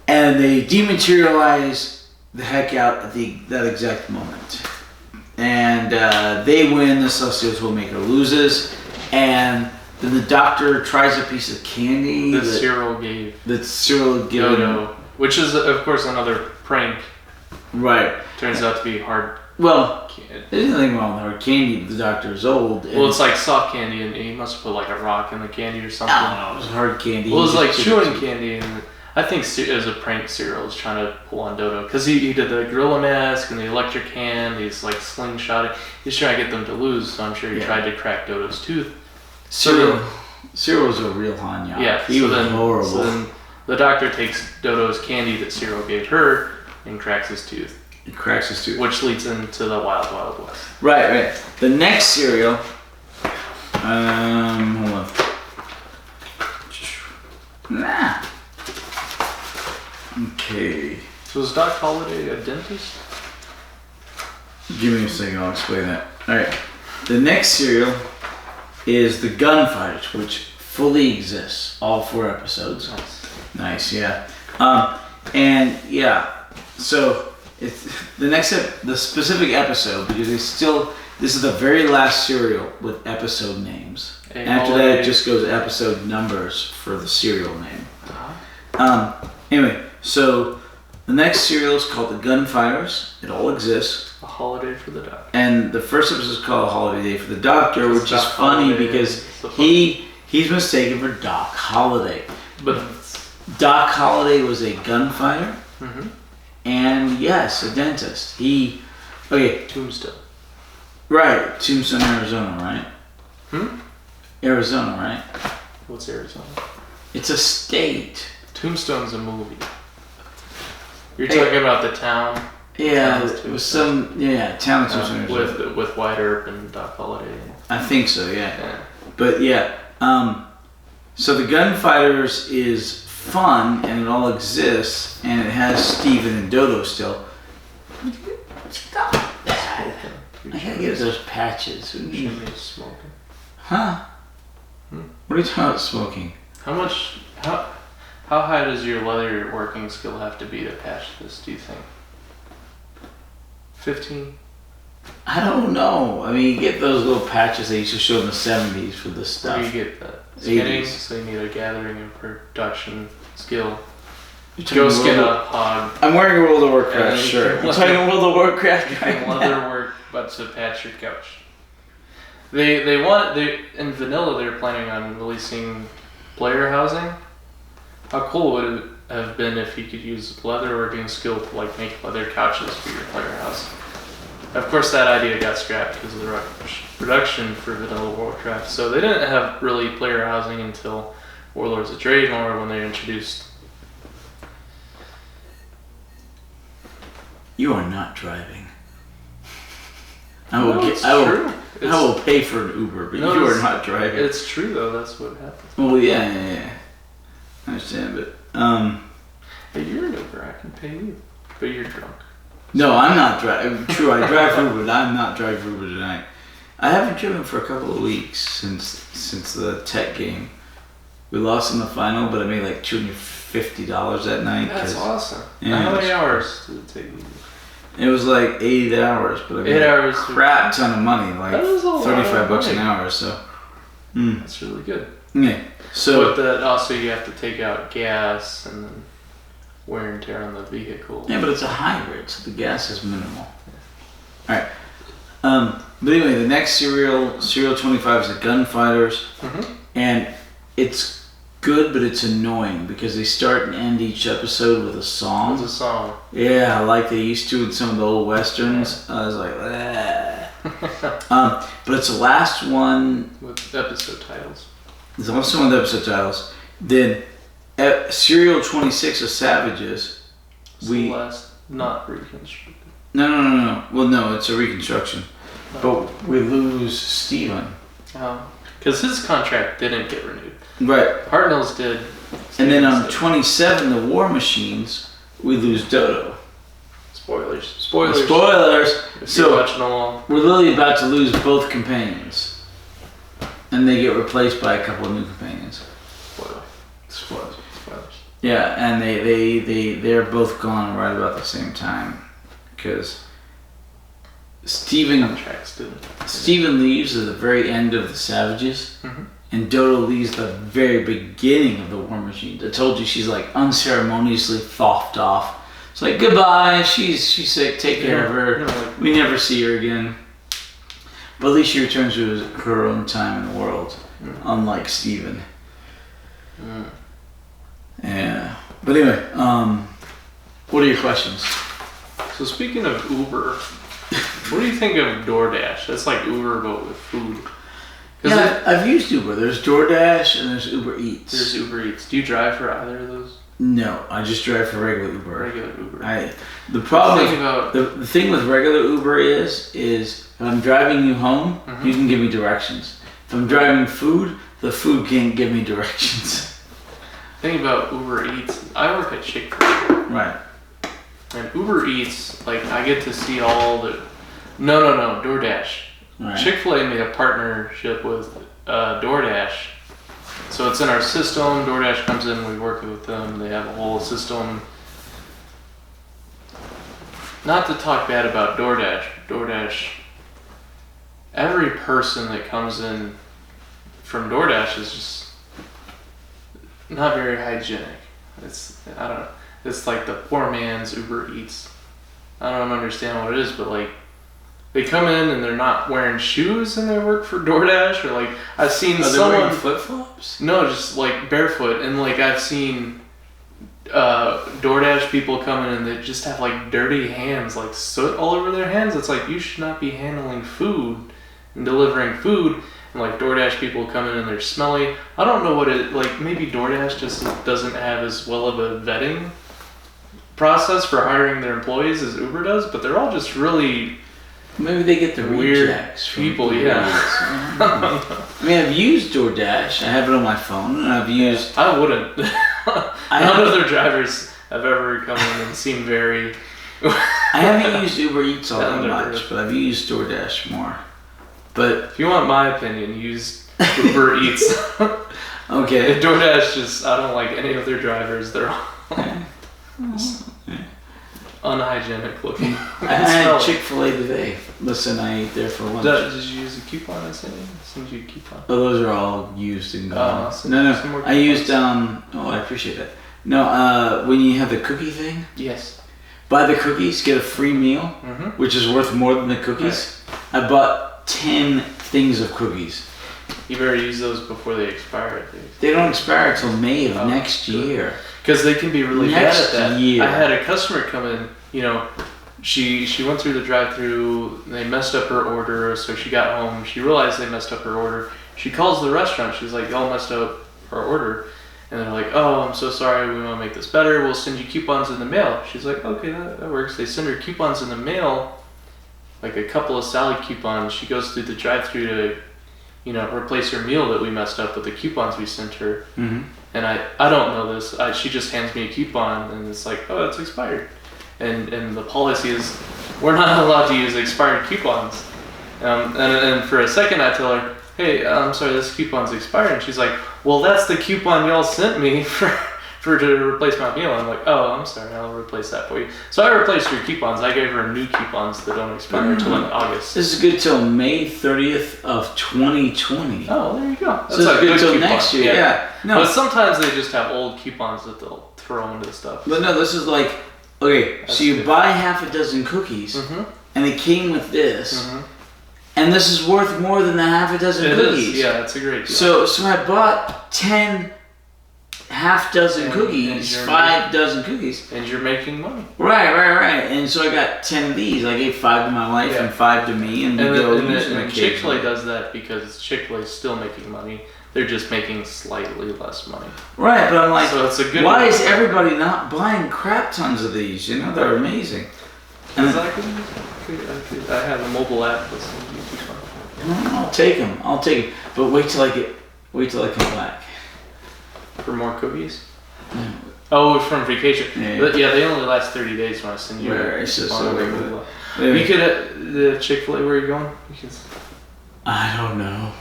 And they dematerialize the heck out at that exact moment, and they win. The Celestial Toymaker loses, and then the Doctor tries a piece of candy that Cyril gave. That Cyril gave Dodo, which is of course another prank. Right. Turns out to be hard. Well, there's nothing wrong with hard candy, but the Doctor is old. Well, it's like soft candy, and he must have put like a rock in the candy or something. No, it was hard candy. Well, it was like chewing candy, and I think as a prank, Cyril was trying to pull on Dodo because he did the gorilla mask and the electric hand. He's like slingshotting. He's trying to get them to lose, so I'm sure he tried to crack Dodo's tooth. Cyril was a real Hanya. Yeah, he was horrible. So then the Doctor takes Dodo's candy that Cyril gave her and cracks his tooth. He cracks his tooth. Which leads into the Wild Wild West. Right. The next serial. Hold on. Nah. Okay. So is Doc Holliday a dentist? Give me a second, I'll explain that. Alright. The next serial is The Gunfighters, which fully exists. All 4 episodes. Nice, yeah. So it's the specific episode, because this is the very last serial with episode names. After that, it just goes episode numbers for the serial name. Anyway, so the next serial is called The Gunfighters. It all exists. A Holiday for the Doctor. And the first episode is called A Holiday for the Doctor, which is funny because he's mistaken for Doc Holliday. But Doc Holliday was a gunfighter, and yes, a dentist. Tombstone. Right, Tombstone, Arizona, right? Arizona, right? What's Arizona? It's a state. Tombstone's a movie. You're talking about the town? Yeah, it was Town of Tombstone, Arizona. With Wyatt Earp and Doc Holliday. I think so, yeah. But so The Gunfighters is fun, and it all exists, and it has Steven and Dodo still. Stop that. I gotta get those patches. Smoking. Huh? What are you talking about smoking? How high does your leather working skill have to be to patch this, do you think? 15? I don't know. I mean, you get those little patches they used to show in the 70s for this stuff. Where do you get that? Skinning? 80s. So you need a gathering and production skill. Go skin a hog. I'm wearing a World of Warcraft shirt. I'm talking World of Warcraft right now. Leather work, but to patch your couch. In vanilla they're planning on releasing player housing. How cool would it have been if you could use leather working skill to like make leather couches for your player house? Of course that idea got scrapped because of the production for vanilla Warcraft. So they didn't have really player housing until Warlords of Draenor when they introduced You are not driving. I will I will pay for an Uber, but you are not driving. It's true though. That's what happens. Well, yeah. I understand, but Hey, you're an Uber. I can pay you, but you're drunk. No, I'm not driving. True, I drive Uber, but I'm not driving Uber tonight. I haven't driven for a couple of weeks since the tech game. We lost in the final, but I made like $250 that night. That's awesome. Yeah, how many hours did it take you? It was like 8 hours, but I made 8 hours. Crap ton of money, like $35 an hour. So that's really good. Yeah. So, but that also you have to take out gas and then wear and tear on the vehicle. Yeah, but it's a hybrid, so the gas is minimal. All right. But anyway, the next Serial 25 is the Gunfighters, and it's good, but it's annoying because they start and end each episode with a song. It's a song. Yeah, like they used to in some of the old westerns. I was like, but it's the last one with episode titles. It's also one of the episode titles. Then Serial 26 of Savages. Not reconstructed. No. Well, no, it's a reconstruction. But we lose Steven. Because his contract didn't get renewed. Right. Hartnell's did. And then on 27, the War Machines, we lose Dodo. Spoilers. So we're literally about to lose both companions. And they get replaced by a couple of new companions. Spoilers. Yeah, and they're both gone right about the same time. Because Steven leaves at the very end of the Savages. And Dodo leaves the very beginning of the War Machine. I told you she's like unceremoniously thoughed off. It's like, goodbye, she's sick, take care of her. We never see her again. But at least she returns to her own time in the world, unlike Steven. Yeah. But anyway, what are your questions? So speaking of Uber, what do you think of DoorDash? That's like Uber but with food. Yeah, I've used Uber. There's DoorDash and there's Uber Eats. There's Uber Eats. Do you drive for either of those? No, I just drive for regular Uber. The thing with regular Uber is if I'm driving you home, you can give me directions. If I'm driving food, the food can't give me directions. Thing about Uber Eats, I work at Chick-fil-A. Right. And Uber Eats, like I get to see all the... No, DoorDash. Right. Chick-fil-A made a partnership with DoorDash. So it's in our system. DoorDash comes in, we work with them. They have a whole system. Not to talk bad about DoorDash, every person that comes in from DoorDash is just not very hygienic. I don't know. It's like the poor man's Uber Eats. I don't understand what it is, but like they come in and they're not wearing shoes and they work for DoorDash, or like I've seen someone wearing flip-flops? No, just like barefoot, and like I've seen DoorDash people come in and they just have like dirty hands, like soot all over their hands. It's like you should not be handling food and delivering food. And like DoorDash people come in and they're smelly. I don't know what it like. Maybe DoorDash just doesn't have as well of a vetting process for hiring their employees as Uber does, but they're all just really maybe they get the weird people. Yeah. I mean, I've used DoorDash. I have it on my phone, and I've used. I wouldn't. None of their drivers have ever come in and seemed very. I haven't used Uber Eats all that much, but I've used DoorDash more. But if you want my opinion, use Uber Eats. Okay. DoorDash I don't like any of their drivers. They're all unhygienic looking. I had Chick-fil-A today. Listen, I ate there for lunch. Did you use a coupon? I sent you a coupon. Oh, those are all used and gone. No. I used I appreciate that. No, when you have the cookie thing. Yes. Buy the cookies, get a free meal, which is worth more than the cookies. Right. I bought 10 things of cookies. You better use those before they expire, I think. They don't expire until May of next year. Because they can be really bad at that. I had a customer come in, she went through the drive-thru, they messed up her order, so she got home, she realized they messed up her order. She calls the restaurant, she's like, y'all messed up our order. And they're like, oh, I'm so sorry, we want to make this better, we'll send you coupons in the mail. She's like, okay, that works. They send her coupons in the mail, like a couple of salad coupons. She goes through the drive-thru to, replace her meal that we messed up with the coupons we sent her. Mm-hmm. And I don't know this. She just hands me a coupon, and it's like, oh, it's expired. And the policy is, we're not allowed to use expired coupons. And for a second I tell her, hey, I'm sorry, this coupon's expired. And she's like, well, that's the coupon y'all sent me to replace my meal. I'm like, oh, I'm sorry, I'll replace that for you. So I replaced her coupons. I gave her new coupons that don't expire until like August. This is good till May 30th of 2020. Oh, there you go. That's so good till next year. Yeah. No. But sometimes they just have old coupons that they'll throw into stuff. But no, this is like, okay, that's so you good. Buy half a dozen cookies, and it came with this. And this is worth more than the half a dozen cookies. Is. Yeah, that's a great deal. So I bought 10 half dozen cookies, 5 dozen cookies. And you're making money. Right. And so I got 10 of these. I gave 5 to my wife and 5 to me. And Chick-fil-A does that because Chick-fil-A is still making money. They're just making slightly less money. Right, but I'm like, so it's a good why is everybody not buying crap tons of these? They're amazing. And I have a mobile app that's going to be too fun. I'll take them. But wait till I come back. For more cookies? Yeah. Oh, from vacation. Yeah. But yeah, they only last 30 days when I send you. You could the Chick-fil-A. Where are you going? I don't know.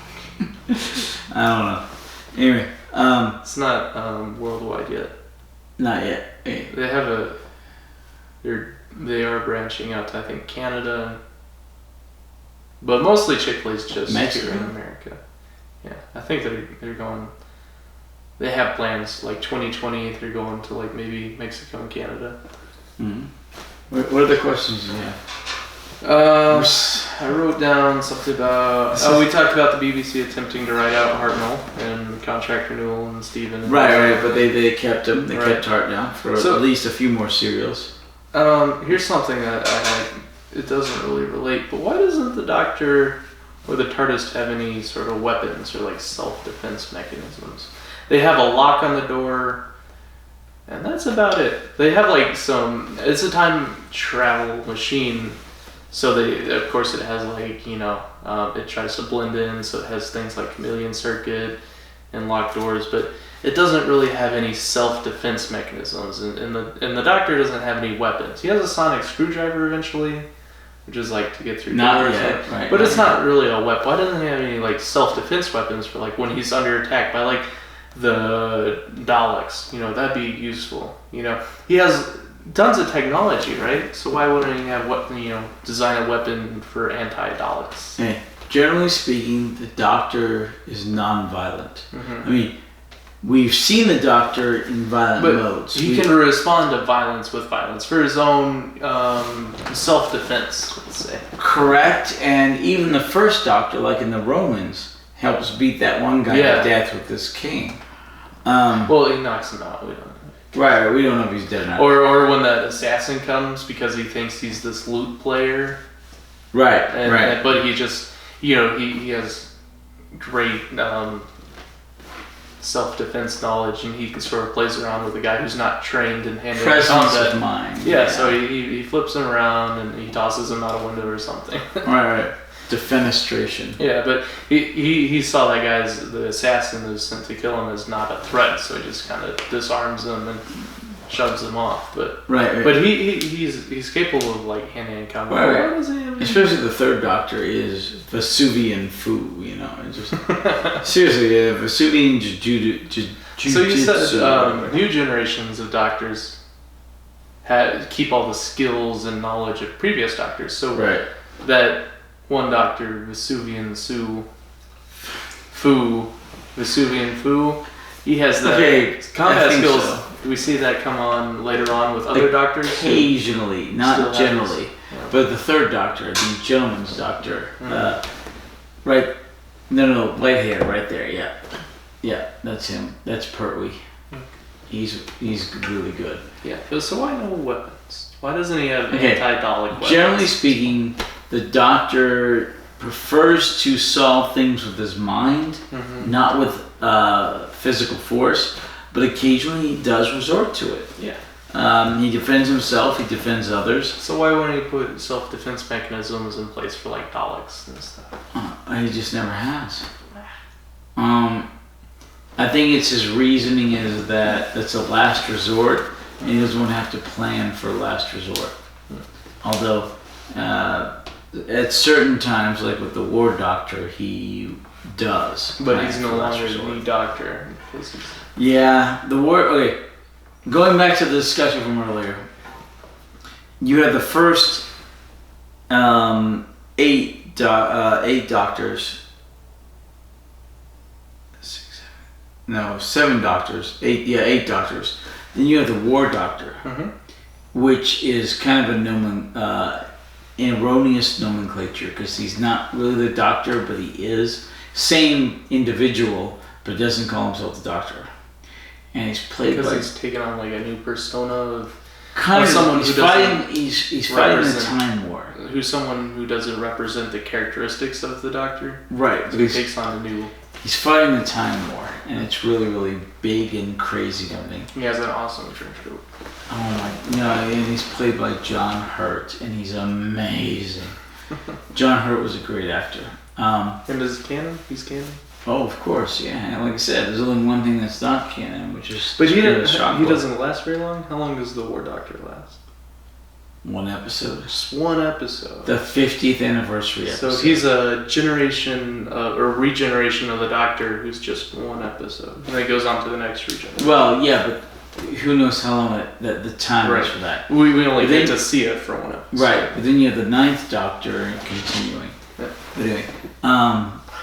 Anyway, it's not worldwide yet. Not yet. Hey. They have they are branching out to, I think, Canada, but mostly Chick-fil-A's just Mexico? Here in America. Yeah, I think they're going. They have plans like 2020. They're going to like maybe Mexico and Canada. Mm-hmm. What are the questions you have? I wrote down something about. We talked about the BBC attempting to write out Hartnell and contract renewal and Steven. Right. But they kept him. They kept Hartnell for at least a few more serials. Here's something that it doesn't really relate, but why doesn't the Doctor or the TARDIS have any sort of weapons or like self-defense mechanisms? They have a lock on the door, and that's about it. They have like it's a time travel machine, so of course it has like, it tries to blend in, so it has things like chameleon circuit and locked doors, but it doesn't really have any self-defense mechanisms, and the Doctor doesn't have any weapons. He has a sonic screwdriver eventually, which is like to get through doors, right, but it's not really a weapon. Why doesn't he have any like self-defense weapons for like when he's under attack by like the Daleks? That'd be useful. He has tons of technology, right? So why wouldn't he have design a weapon for anti-Daleks? Hey, generally speaking, the Doctor is non-violent. I mean, we've seen the Doctor in violent modes. He can respond to violence with violence for his own self-defense, let's say. Correct, and even the first Doctor, like in the Romans, helps beat that one guy to death with this cane. Well, he knocks him out. We don't know. Right, we don't know if he's dead or not. Or when that assassin comes because he thinks he's this lute player. Right, but he just, he has great self-defense knowledge, and he sort of plays around with a guy who's not trained in hand-to-hand presence of mind. Yeah, so he flips him around and he tosses him out a window or something. Right. Defenestration. Yeah, but he saw that the assassin who's sent to kill him as not a threat, so he just kind of disarms him and shoves him off. But but he's capable of like hand-to-hand combat. Right. Especially the third Doctor is Vesuvian foo, just seriously, Vesuvian jiu-jitsu. So you said new generations of Doctors keep all the skills and knowledge of previous Doctors. So that one Doctor, Vesuvian Foo, he has the combat skills. So. Do we see that come on later on with other Doctors? Occasionally, not generally. Yeah. But the third Doctor, the gentleman's Doctor, right? No, white hair, right there. Yeah, that's him. That's Pertwee. He's really good. Yeah. So why no weapons? Why doesn't he have anti-Dalek weapons? Generally speaking, the Doctor prefers to solve things with his mind, not with physical force. but occasionally he does resort to it. Yeah. He defends himself. He defends others. So why wouldn't he put self-defense mechanisms in place for like Daleks and stuff? He just never has. I think it's his reasoning is that it's a last resort, and he doesn't want to have to plan for a last resort. Although, at certain times, like with the War Doctor, he does. But he's no longer the doctor. Yeah, the War. Okay, going back to the discussion from earlier, you had the first 8 doctors. 7 doctors. 8 doctors. Then you have the War Doctor, which is kind of a erroneous nomenclature because he's not really the Doctor, but he is. Same individual, but doesn't call himself the Doctor. And he's played because he's taken on like a new persona of kind of someone he's who fighting. He's fighting the time war. Who's someone who doesn't represent the characteristics of the Doctor. Right. So he takes on a new. He's fighting the time war, and it's really, really big and crazy looking. He has an awesome trench coat. Oh my! No, and he's played by John Hurt, and he's amazing. John Hurt was a great actor. And is he canon? He's canon. Oh, of course, yeah. And like I said, there's only one thing that's not canon, which is. But he doesn't last very long. How long does the War Doctor last? 1 episode. Just 1 episode. The 50th anniversary episode. So he's a generation or regeneration of the Doctor who's just 1 episode, and then it goes on to the next regeneration. Well, yeah, but who knows how long the time is for that? We only get to see it for 1 episode. Right, but then you have the 9th Doctor continuing. Yeah. But anyway,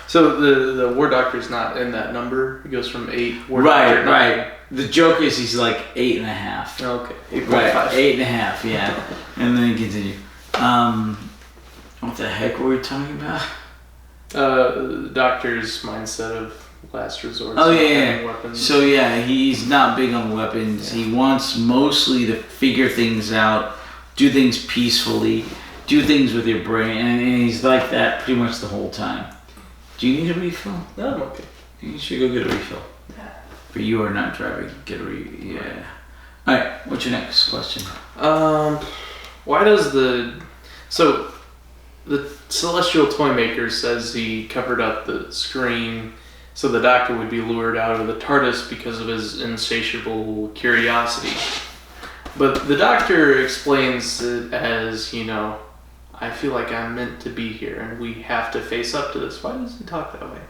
so the War Doctor's not in that number. It goes from 8. Right. The joke is he's like 8.5. Okay. 8.5. Right, 8.5. Yeah, and then continue. What the heck were we talking about? The Doctor's mindset of last resort. Oh yeah. Weapons. So yeah, he's not big on weapons. Yeah. He wants mostly to figure things out, do things peacefully, do things with your brain, and he's like that pretty much the whole time. Do you need a refill? No, I'm okay. You should go get a refill. But you are not driving. Get a yeah. All right. What's your next question? Why does the Celestial Toymaker says he covered up the screen so the Doctor would be lured out of the TARDIS because of his insatiable curiosity. But the Doctor explains it as, I feel like I'm meant to be here and we have to face up to this. Why does he talk that way?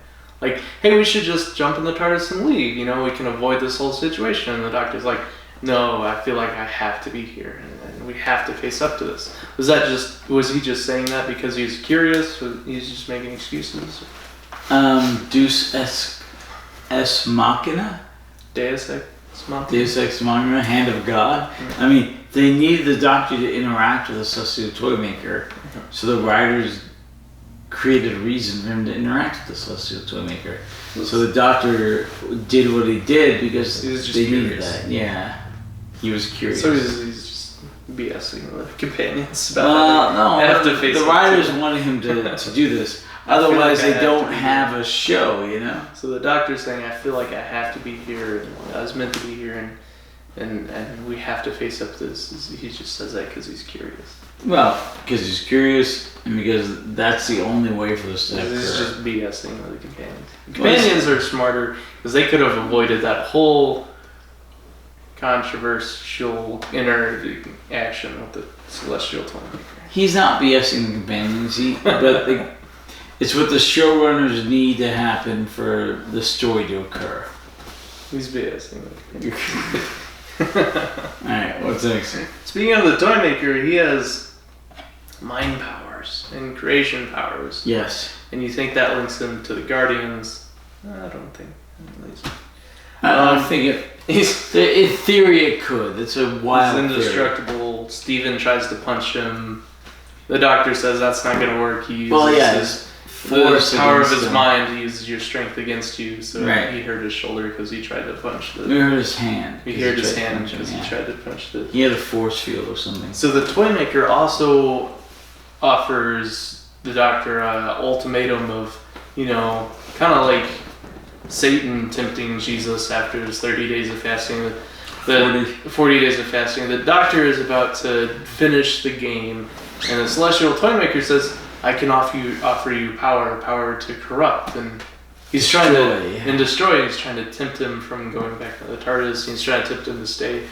Like, hey, we should just jump in the TARDIS and leave, we can avoid this whole situation. And the Doctor's like, no, I feel like I have to be here and we have to face up to this. Was he just saying that because he was curious? Or he's just making excuses? Deus Ex Machina? Deus Ex Machina? Deus Ex Machina, Hand of God. Mm-hmm. I mean, they needed the Doctor to interact with the Celestial Toymaker, so the writers created a reason for him to interact with the Celestial Toymaker. So the Doctor did what he did because he was just they curious. Needed that. Yeah, he was curious. So he's just BSing with companions about no, have to face the writers wanted him to do this. Otherwise, they don't have a show, So the Doctor's saying, I feel like I have to be here, and I was meant to be here, and we have to face up to this. He just says that because he's curious. Well, because he's curious, and because that's the only way for this to occur. This is just BSing with the companions. The companions are smarter, because they could have avoided that whole controversial interaction with the Celestial Toymaker. He's not BSing the companions, but it's what the showrunners need to happen for the story to occur. He's BSing the companions. Alright, what's next? Speaking of the Toymaker, he has mind powers and creation powers. Yes. And you think that links him to the Guardians? I don't think, at least. I think in theory it could. It's a wild He's indestructible. Theory. Steven tries to punch him. The Doctor says that's not going to work. He uses the power of his mind. He uses your strength against you. So he hurt his shoulder because he tried to punch the... He hurt his hand. He hurt his hand because he tried to punch the... He had a force field or something. So the Toymaker also offers the Doctor an ultimatum of, kind of like Satan tempting Jesus after his 30 days of fasting. The 40 days of fasting. The doctor is about to finish the game, and the Celestial Toymaker says, "I can offer you power to corrupt." And he's trying to destroy. He's trying to tempt him from going back to the TARDIS. He's trying to tempt him to stay.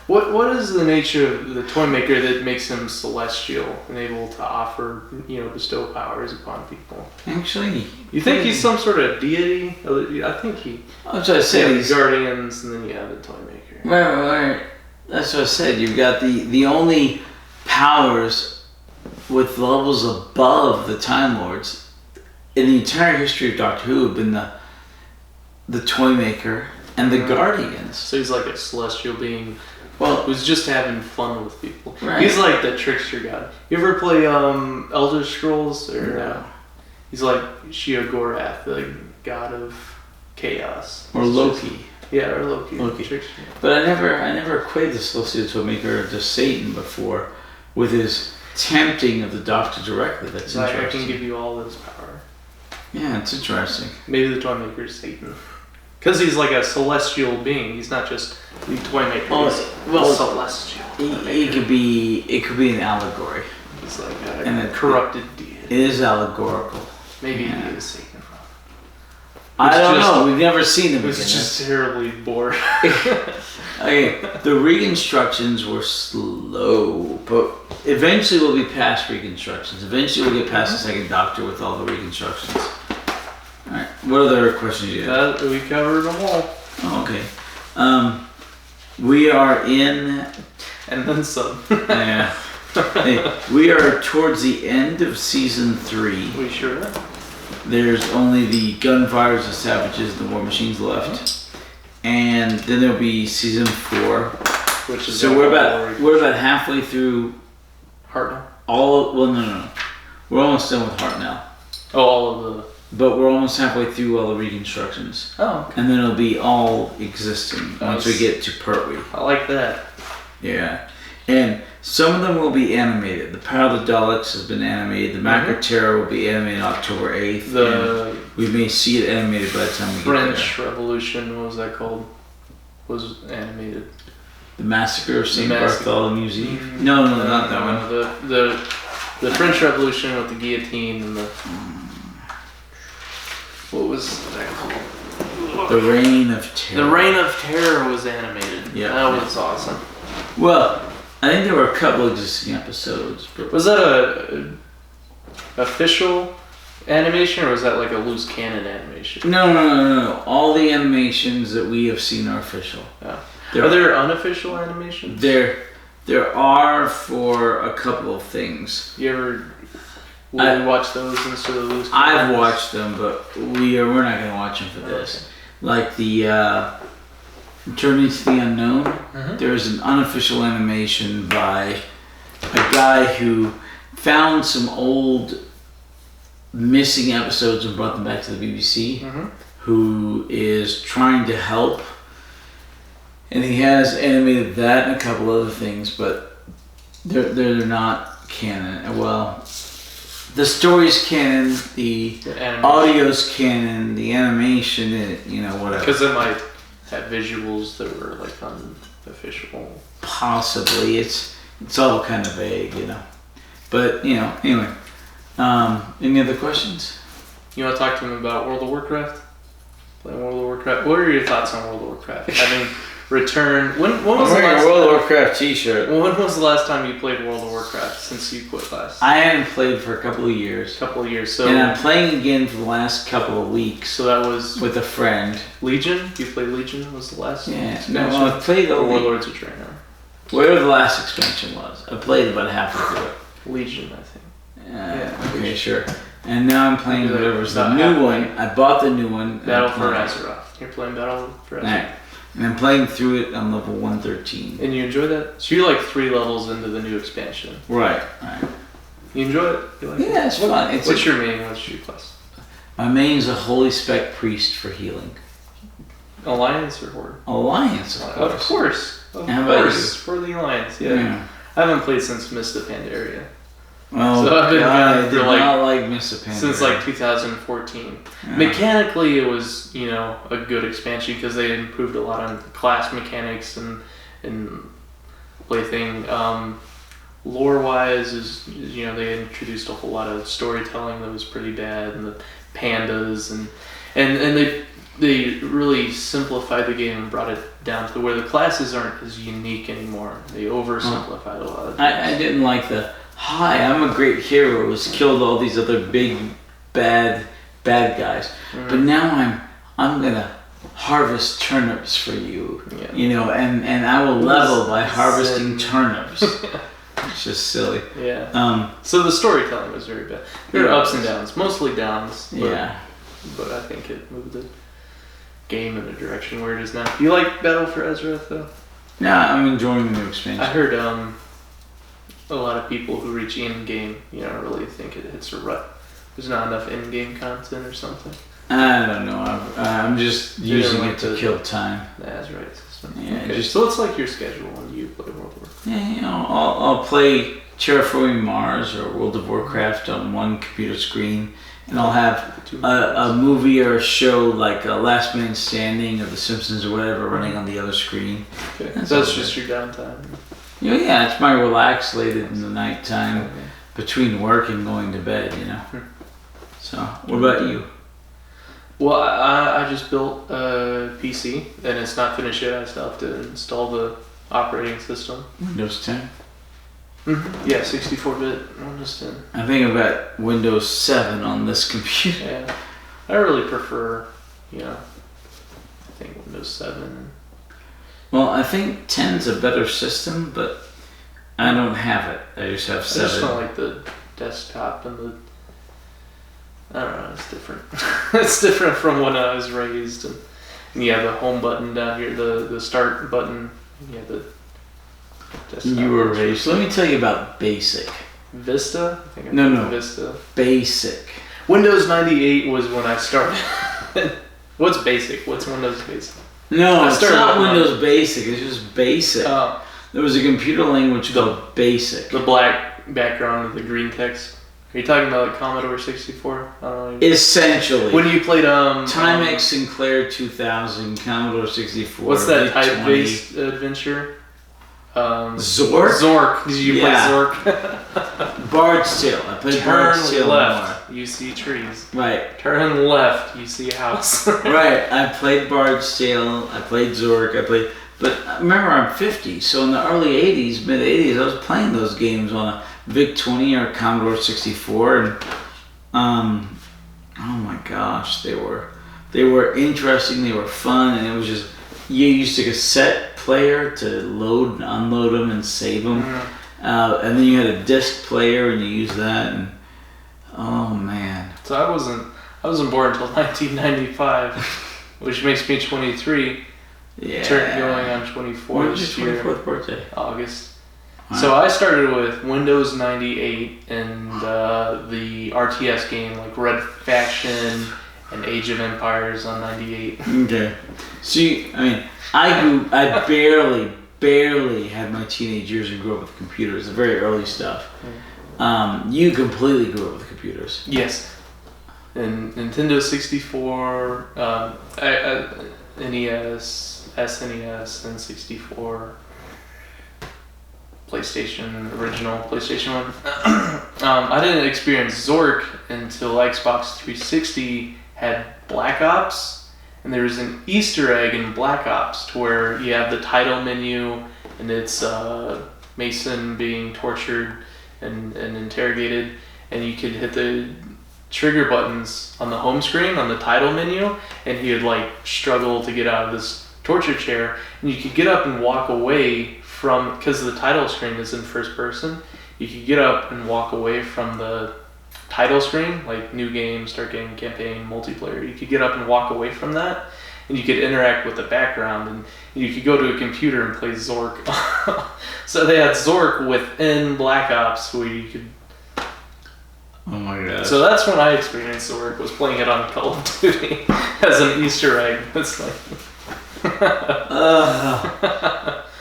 What is the nature of the Toymaker that makes him celestial and able to offer, bestow powers upon people? Actually, you think he's some sort of deity? I think he. That's what I said. He's guardians, and then you have the Toymaker. Right. That's what I said. You've got the only powers with levels above the Time Lords in the entire history of Doctor Who have been the Toymaker and the Guardians. So he's like a celestial being. Well, who's just having fun with people. Right. He's like the trickster god. You ever play Elder Scrolls? Or he's like Sheogorath, the god of chaos. Or Loki. Or Loki. Trickster. But I never equated the Celestial Toymaker to Satan before with his tempting of the Doctor directly. That's interesting. I can give you all this power. Yeah, it's interesting. Maybe the Toymaker is Satan. Because he's like a celestial being. He's not just the Toymaker. Well, celestial. It could be an allegory. He's like a corrupted deity. It is allegorical. Maybe he is Satan. I don't know. We've never seen him again. It's just terribly boring. Okay, the reconstructions were slow, but eventually we'll be past reconstructions. Eventually we'll get past the second Doctor with all the reconstructions. Alright, what other questions do you have? We covered them all. Oh, okay. We are in... And then some. Yeah. Hey, we are towards the end of season 3. We sure are. There's only the Gunfires, the Savages, and the War Machines left. And then there'll be season 4. Which is so we're about halfway through Hartnell. No. We're almost done with Hartnell. Oh, all of the... But we're almost halfway through all the reconstructions. Oh, okay. And then it'll be all existing once we get to Pertwee. I like that. Yeah. And some of them will be animated. The Power of the Daleks has been animated. The Macro Terror will be animated October 8th. We may see it animated by the time we get there. French Revolution, what was that called? Was animated. The Massacre of St. Bartholomew's Eve? No, not that one. The French Revolution with the guillotine and the... What was that called? The Reign of Terror. The Reign of Terror was animated. Yeah. That was awesome. Well, I think there were a couple existing episodes. But was that a official animation, or was that like a loose canon animation? No. All the animations that we have seen are official. Yeah. Are there unofficial animations? There are for a couple of things. You ever watch those instead of loose canon? I've watched them, but we're not going to watch them for this. Okay. Like the Journey to the Unknown. Mm-hmm. There's an unofficial animation by a guy who found some old missing episodes and brought them back to the BBC, who is trying to help. And he has animated that and a couple other things, but they're not canon. Well, the story's canon, the audio's canon, the animation, whatever. Because it might have visuals that were like unofficial. Possibly. It's all kind of vague, But, anyway. Any other questions? You want to talk to him about World of Warcraft? Playing World of Warcraft? What are your thoughts on World of Warcraft? I mean, Return. When was the last World of Warcraft t-shirt. When was the last time you played World of Warcraft since you quit last? I hadn't played for a couple of years. So. And I'm playing again for the last couple of weeks. So that was with a friend. Legion. You played Legion. Was the last? Yeah. No, I played the Warlords of Draenor. Whatever the last expansion was, I played about halfway through it. Legion, I think. Yeah. Okay, sure. And now I'm playing whatever's the new one. I bought the new one. Battle for Azeroth. You're playing Battle for Azeroth. Right. And I'm playing through it on level 113. And you enjoy that? So you're like 3 levels into the new expansion. Right. You enjoy it? You like it? It's fun. What's your main? What's your class? My main's a Holy Spec Priest for healing. Alliance or Horde? Alliance, of course. Of course. How about you? For the Alliance, yeah. I haven't played since Mist of Pandaria. Well, so I've been I did not like miss the Panda since era. like 2014. Yeah. Mechanically, it was a good expansion because they improved a lot on class mechanics and plaything. Lore wise is they introduced a whole lot of storytelling that was pretty bad, and the pandas and they really simplified the game and brought it down to where the classes aren't as unique anymore. They oversimplified a lot of things. I didn't like hi, I'm a great hero who's killed all these other big bad guys. Mm. But now I'm gonna harvest turnips for you. Yeah. And I will level by harvesting turnips. It's just silly. Yeah. So the storytelling was very bad. There were ups and downs, mostly downs. But I think it moved the game in the direction where it is now. You like Battle for Azeroth though? Yeah, I'm enjoying the new expansion. I heard a lot of people who reach in-game, really think it hits a rut. There's not enough in-game content or something. I don't know. I'm just using it to kill time. The Azeroth system. Yeah. Okay. So it's like your schedule when you play World of Warcraft. Yeah, I'll play Terraforming Mars or World of Warcraft on one computer screen, and I'll have a movie or a show like Last Man Standing or The Simpsons or whatever running on the other screen. Okay. That's just your downtime. Yeah, it's my relax late in the nighttime between work and going to bed, So, what about you? Well, I just built a PC, and it's not finished yet. I still have to install the operating system. Windows 10? Mm-hmm. Yeah, 64-bit Windows 10. I think I've got Windows 7 on this computer. Yeah, I really prefer, I think Windows 7. Well, I think 10's a better system, but I don't have it. I just have 7. I just don't like the desktop and the... I don't know, it's different. It's different from when I was raised. And you have the home button down here, the start button. You have the desktop. You were raised. Let me tell you about BASIC. Vista? I think No. Vista. BASIC. Windows 98 was when I started. What's BASIC? What's Windows BASIC? No, it's not Windows BASIC. It's just BASIC. Oh. There was a computer language called BASIC. The black background with the green text. Are you talking about like Commodore 64? I don't know. Essentially. When you played Timex Sinclair 2000, Commodore 64. What's that type-based adventure? Zork? Zork. Did you play Zork? Bard's Tale. I played Bard's Tale left, you see trees. Right. Turn left, you see a house. Right. I played Bard's Tale. I played Zork. But remember, I'm 50, so in the early 80s, mid 80s, I was playing those games on a VIC-20 or Commodore 64, and oh my gosh, they were interesting, they were fun, and it was just, you used a cassette player to load and unload them and save them, and then you had a disc player and you used that, and oh man. So I wasn't born until 1995, which makes me 23. Yeah. Going on 24 When was this your year. 24th birthday? August. Wow. So I started with Windows 98 and the RTS game like Red Faction and Age of Empires on 98. Okay. See, I mean, I barely had my teenage years and grew up with computers, the very early stuff. You completely grew up with computers. Yes. And Nintendo 64, NES, SNES, and 64, original PlayStation 1. I didn't experience Zork until Xbox 360 had Black Ops, and there was an Easter egg in Black Ops to where you have the title menu, and it's Mason being tortured and interrogated, and you could hit the trigger buttons on the home screen on the title menu, and he would like struggle to get out of this torture chair, and you could get up and walk away from, because the title screen is in first person, you could get up and walk away from the title screen, like new game, start game, campaign, multiplayer. You could get up and walk away from that, and you could interact with the background, and you could go to a computer and play Zork. So they had Zork within Black Ops where you could. Oh my god. So that's when I experienced Zork, was playing it on Call of Duty as an Easter egg. It's like.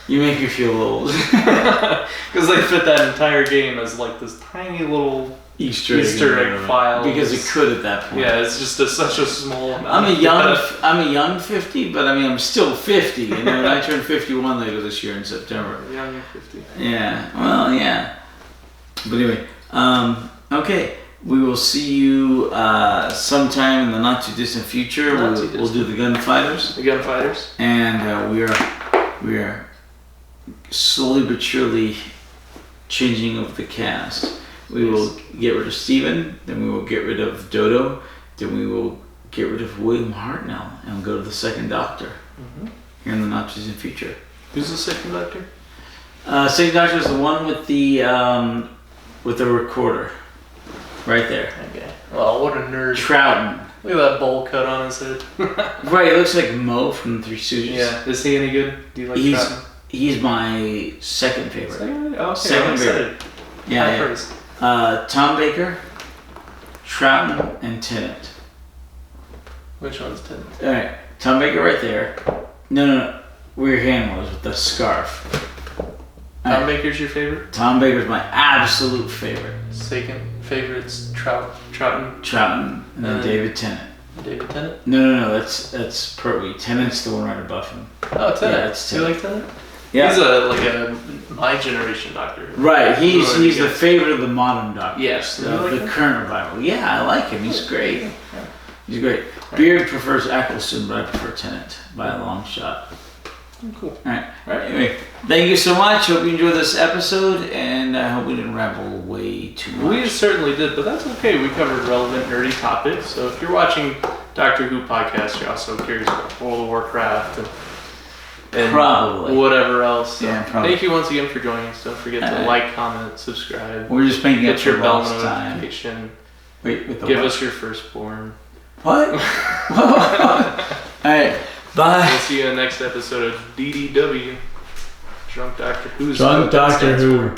You make me feel old. Because they fit that entire game as like this tiny little Easter egg files. Because it could at that point. Yeah, it's just such a small amount. I'm a young 50, but I mean I'm still 50. You know, I turn 51 later this year in September. Young 50. Yeah. Well, yeah. But anyway, okay. We will see you sometime in the not too distant future. We'll do the Gunfighters. The Gunfighters. And we are slowly but surely changing of the cast. We will get rid of Steven, then we will get rid of Dodo, then we will get rid of William Hartnell and go to the second Doctor here in the not too distant future. Who's the second Doctor? Second Doctor is the one with the recorder. Right there. Okay. Well, what a nerd. Trouton. Look at that bowl cut on his head. Right, he looks like Mo from the Three Stooges. Yeah. Is he any good? Do you like Trouton? He's my second favorite. Okay, second favorite. Yeah. Tom Baker, Trouton, and Tennant. Which one's Tennant? Alright, Tom Baker right there. No. Where your hand was with the scarf. Tom Baker's your favorite? Tom Baker's my absolute favorite. Second favorite's Trouton. Trouton, and then David Tennant. David Tennant? No, that's Pertwee. Tennant's the one right above him. Oh, Tennant. Yeah, it's Tennant. Do you like Tennant? Yeah. He's a my generation Doctor. Right, he's the favorite of the modern Doctors. Yes. The current revival. Yeah, I like him. He's great. He's great. Beard prefers Eccleston, but I prefer Tennant by a long shot. Cool. Alright. Anyway, thank you so much. Hope you enjoyed this episode, and I hope we didn't ramble way too much. We certainly did, but that's okay. We covered relevant, nerdy topics. So if you're watching Doctor Who podcast, you're also curious about World of Warcraft and probably whatever else. So yeah, probably. Thank you once again for joining us. Don't forget to like, comment, subscribe. We're just making up your bell notification. Wait, with the Give us your firstborn. What? Alright. Bye. We'll see you in the next episode of DDW. Drunk Doctor Who's Drunk Doctor Who.